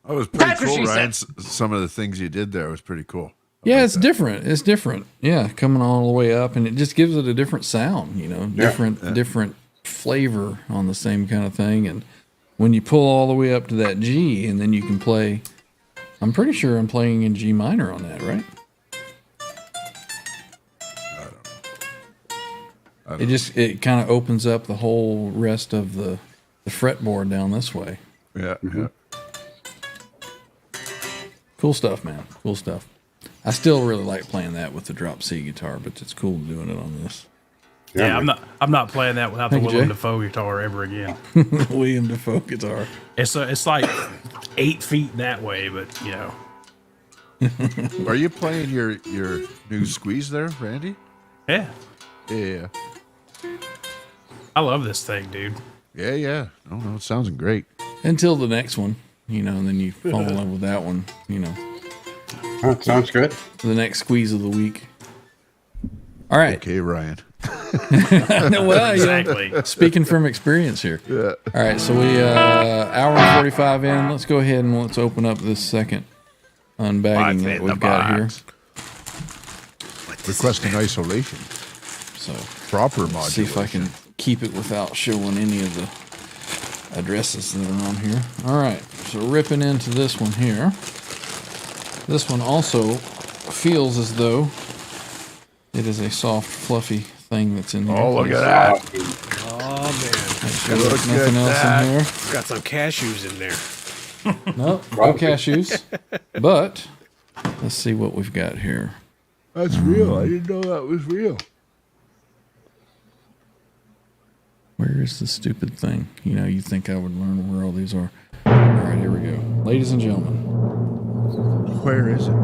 That was pretty cool, Ryan. Some of the things you did there was pretty cool. Yeah, it's different. It's different. Yeah, coming all the way up, and it just gives it a different sound. Different flavor on the same kind of thing. And when you pull all the way up to that G, and then you can play. I'm pretty sure I'm playing in G minor on that, right? It kind of opens up the whole rest of the fretboard down this way. Yeah. Yeah. Cool stuff, man. Cool stuff. I still really like playing that with the drop C guitar, but it's cool doing it on this. Yeah, I'm not playing that without Thank the you, William Jay. Dafoe guitar ever again. William Dafoe guitar. It's like 8 feet that way, but you know. Are you playing your new squeeze there, Randy? Yeah, Yeah. I love this thing, dude. Yeah. No, it sounds great. Until the next one, and then you fall in love with that one, Oh, sounds good. the next squeeze of the week. All right. Okay, Ryan. Well, Exactly. speaking from experience here. Yeah. All right, so we hour and 45 in. Let's go ahead and let's open up this second unbagging that we've got here. Requesting isolation. So Proper see if I modulation. can keep it without showing any of the addresses that are on here. All right, so ripping into this one here. This one also feels as though it is a soft, fluffy thing that's in here. Oh, look at that. Oh man, Make sure there's nothing else in here. got some cashews in there. Nope, no cashews. But let's see what we've got here. That's real. I didn't know that was real. Where is the stupid thing? You think I would learn where all these are. All right, here we go. Ladies and gentlemen. Where is it?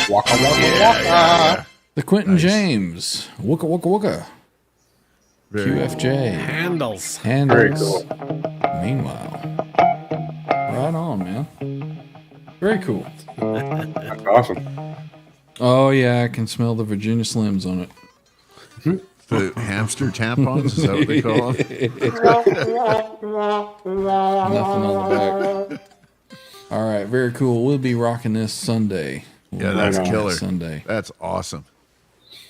Waka waka waka. The Quentin James. Wooka wooka wooka. QFJ. Handles. Very Handles. cool. Meanwhile. Right on, man. Very cool. That's awesome. Oh, yeah, I can smell the Virginia Slims on it. The hamster tampons? Is that what they call them? Nothing on the back. All right, very cool. We'll be rocking this Sunday. Yeah, that's Right on. killer. Sunday. That's awesome.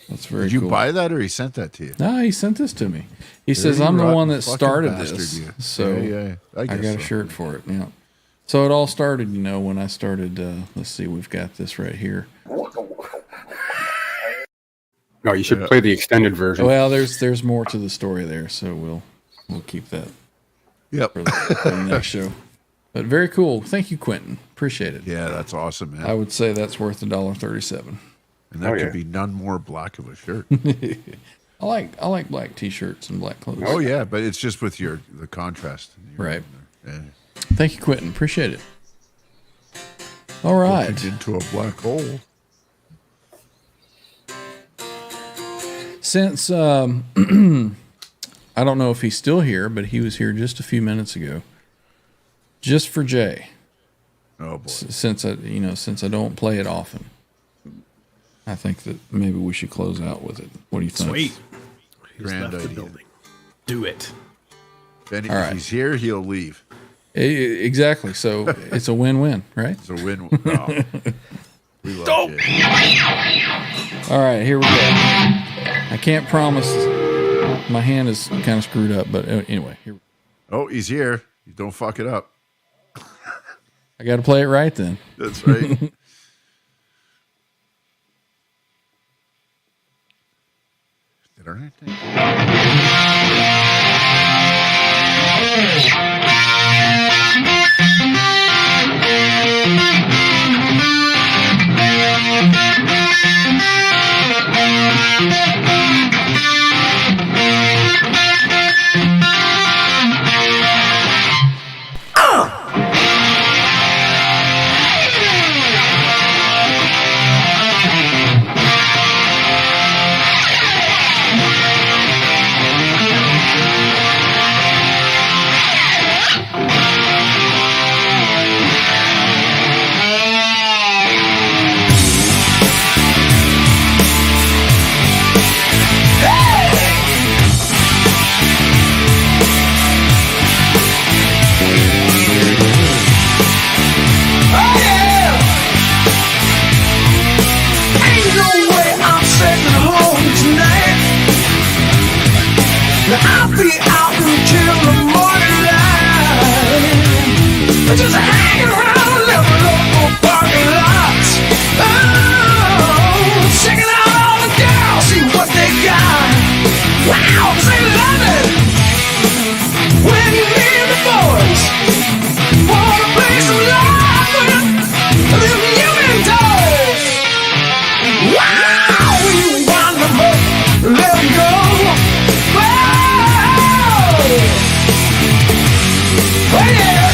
That's very Did you cool. buy that or he sent that to you? No, he sent this to me. He says, Dirty, I'm the rotten one that fucking started bastard, this. you. So Yeah, I I guess got a so. shirt for it. Yeah. So it all started, when I started, let's see, we've got this right here. No, you should play the extended version. Well, there's more to the story there, so we'll keep that Yep. for the next show. But very cool. Thank you, Quentin. Appreciate it. Yeah, that's awesome, man. I would say that's worth $1.37. And that Oh, could yeah. be none more black of a shirt. I like black t-shirts and black clothes. Oh yeah, but it's just with the contrast. Right. Yeah. Thank you, Quentin. Appreciate it. All right. Looking into a black hole. Since I don't know if he's still here, but he was here just a few minutes ago. Just for Jay, Oh boy. since I don't play it often, I think that maybe we should close out with it. What do you think? Sweet. He's Grand left the idea. building. Do it. Then All if right. he's here, he'll leave. Exactly. So it's a win-win, right? It's a win. No. We love you. All right, here we go. I can't promise. My hand is kind of screwed up, but anyway, here. Oh, he's here. You don't fuck it up. I got to play it right then. That's right. Did I think? I'll be out until the morning light. Just hanging around every local parking lot. Oh, checking out all the girls, see what they got. Wow, they love it when you hear the boys wanna play some love with them human toys. Wow, when you wind them up, let them go. Whoa, oh yeah.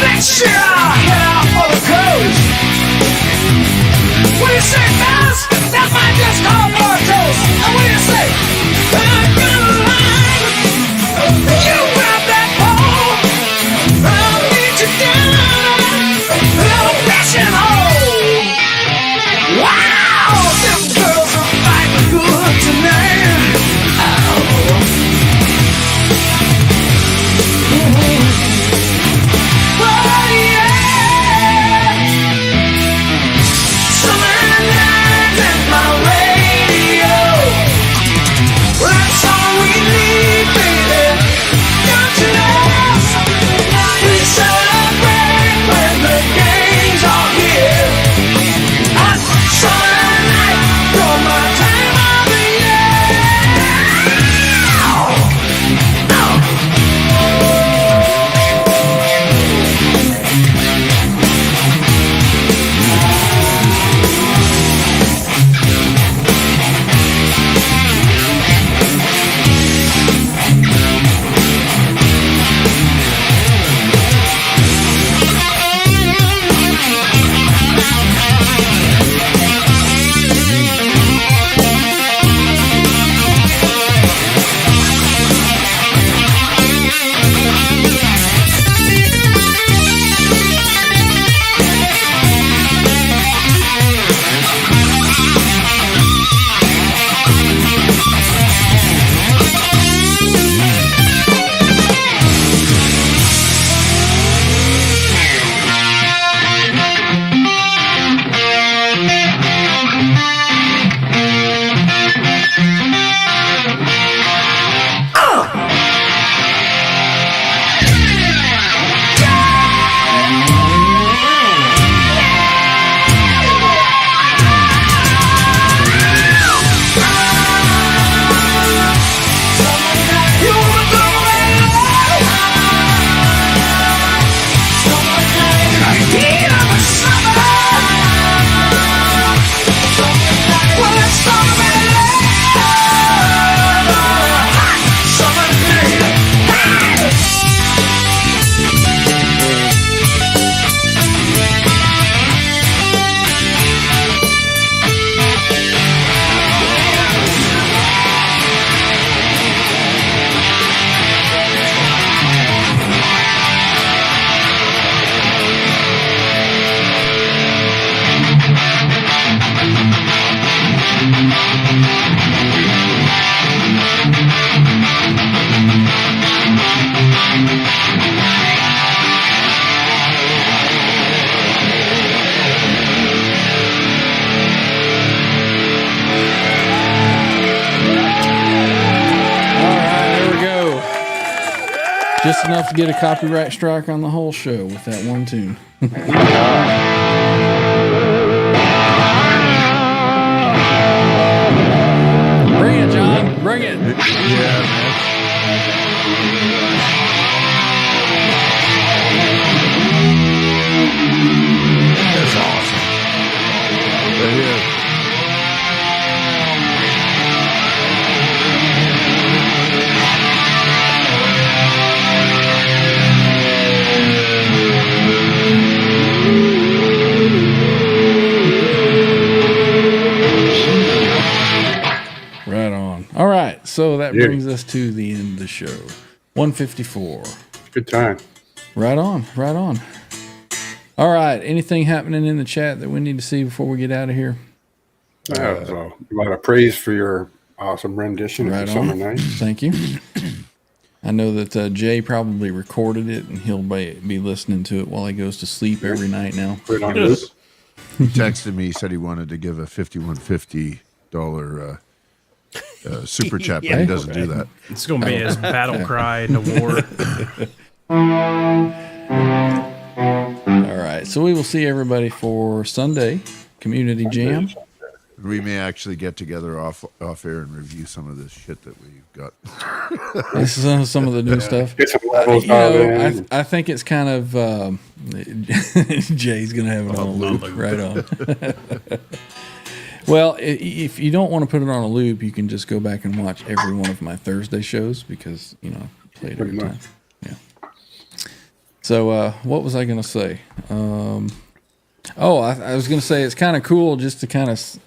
Next year I'll head out for the coast. What do you say, fellas? That might just call for a toast. And what do you say? Back in the line. You grab that pole. I'll meet you down a little fishing hole. Wow, them girls are fighting good tonight. Oh. Just enough to get a copyright strike on the whole show with that one tune. Bring it, John. Bring it. Yeah, man. That's awesome. Right here. So that Yeah. brings us to the end of the show. 154. Good time. Right on. Right on. All right. Anything happening in the chat that we need to see before we get out of here? That was a lot of praise for your awesome rendition Right of Summer on. Night. Thank you. I know that Jay probably recorded it, and he'll be listening to it while he goes to sleep every night now. Put it on loop. He texted me, said he wanted to give a $51.50 super chat, but he doesn't do that. It's going to be his battle cry in the war. All right. So we will see everybody for Sunday Community Jam. We may actually get together off air and review some of this shit that we've got. This is some of the new stuff. Get some levels dialed in. I think it's kind of Jay's gonna have it on a loop. Right on. Well, if you don't want to put it on a loop, you can just go back and watch every one of my Thursday shows because I play it every time. Yeah. So what was I gonna say? I was gonna say it's kind of cool just to kind of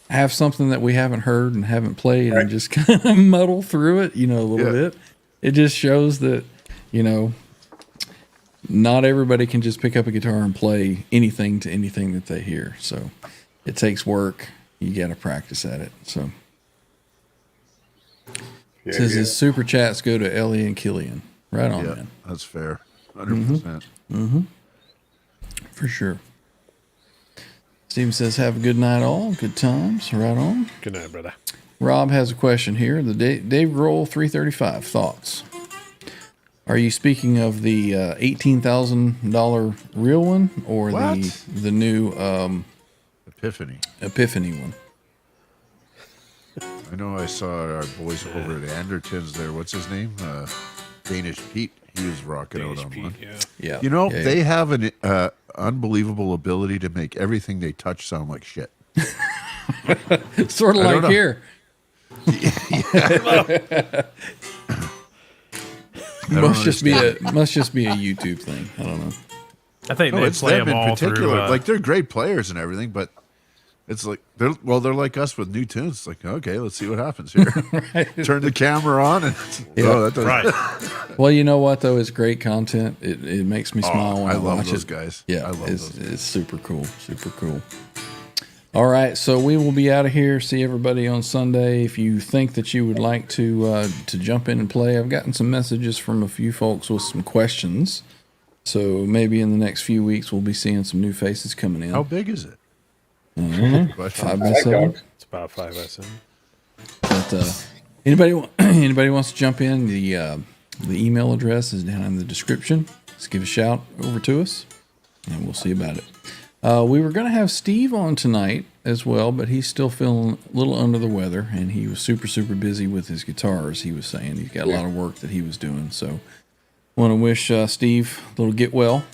have something that we haven't heard and haven't played and just kind of muddle through it, a little bit. It just shows that, not everybody can just pick up a guitar and play anything to anything that they hear. So it takes work. You got to practice at it. So it says his super chats go to Ellie and Killian. Right on, man. That's fair. 100%. For sure. Steven says, have a good night all. Good times. Right on. Good night, brother. Rob has a question here. The Dave Grohl 335 thoughts. Are you speaking of the $18,000 real one or the new Epiphany one? I know I saw our boys over at Anderton's there. What's his name? Danish Pete. He was rocking out on one. Yeah. They have an unbelievable ability to make everything they touch sound like shit. Sort of like here. Must just be a YouTube thing. I don't know. I think they It's play them them in all particular. through. They're great players and everything, but it's like they're like us with new tunes. It's like, okay, let's see what happens here. Turn the camera on and that doesn't. Right. Well, you know what though? It's great content. It makes me smile when I love watch those it. guys. Yeah, I love those guys. It's super cool. Super cool. All right, so we will be out of here. See everybody on Sunday. If you think that you would like to jump in and play, I've gotten some messages from a few folks with some questions. So maybe in the next few weeks we'll be seeing some new faces coming in. How big is it? 5x7. It's about 5x7. But anybody wants to jump in, the email address is down in the description. Just give a shout over to us, and we'll see about it. We were going to have Steve on tonight as well, but he's still feeling a little under the weather, and he was super, super busy with his guitars. He was saying he's got a lot of work that he was doing. So want to wish Steve a little get well.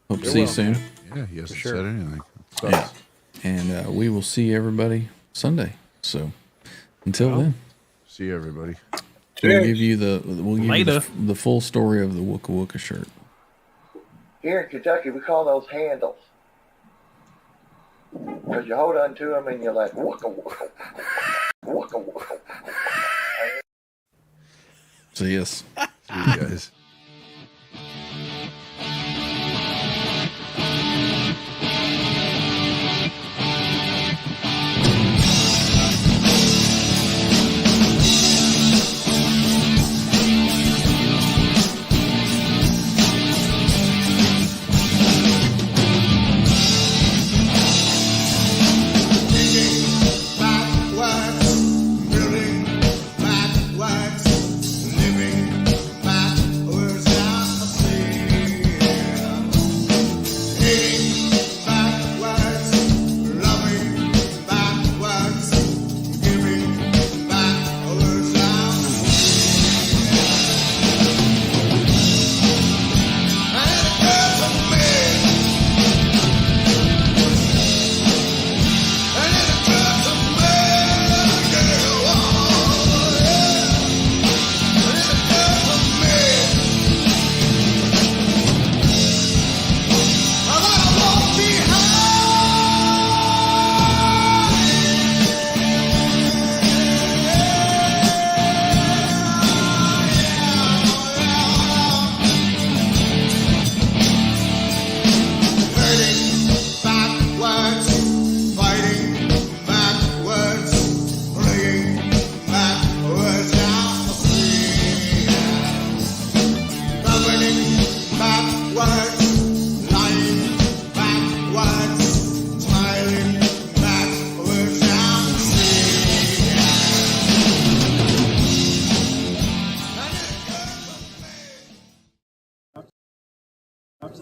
Hope to see you soon. Yeah, he hasn't said anything. Yeah. And we will see everybody Sunday. So until then, See you, everybody. we'll give you the Later. the full story of the Wooka Wooka shirt. Here in Kentucky, we call those handles. Because you hold on to them and you're like, wooka wooka, wooka wooka. See us. See you guys. Backwards, living backwards.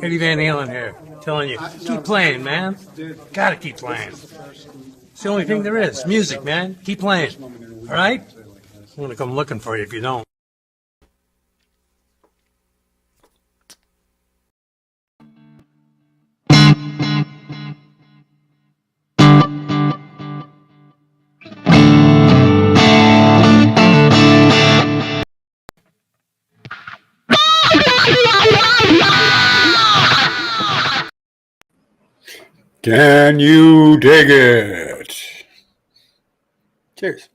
Eddie Van Halen here, telling you, keep playing, man. Gotta keep playing. It's the only thing there is. Music, man. Keep playing. All right? I'm gonna come looking for you if you don't. Can you dig it? Cheers.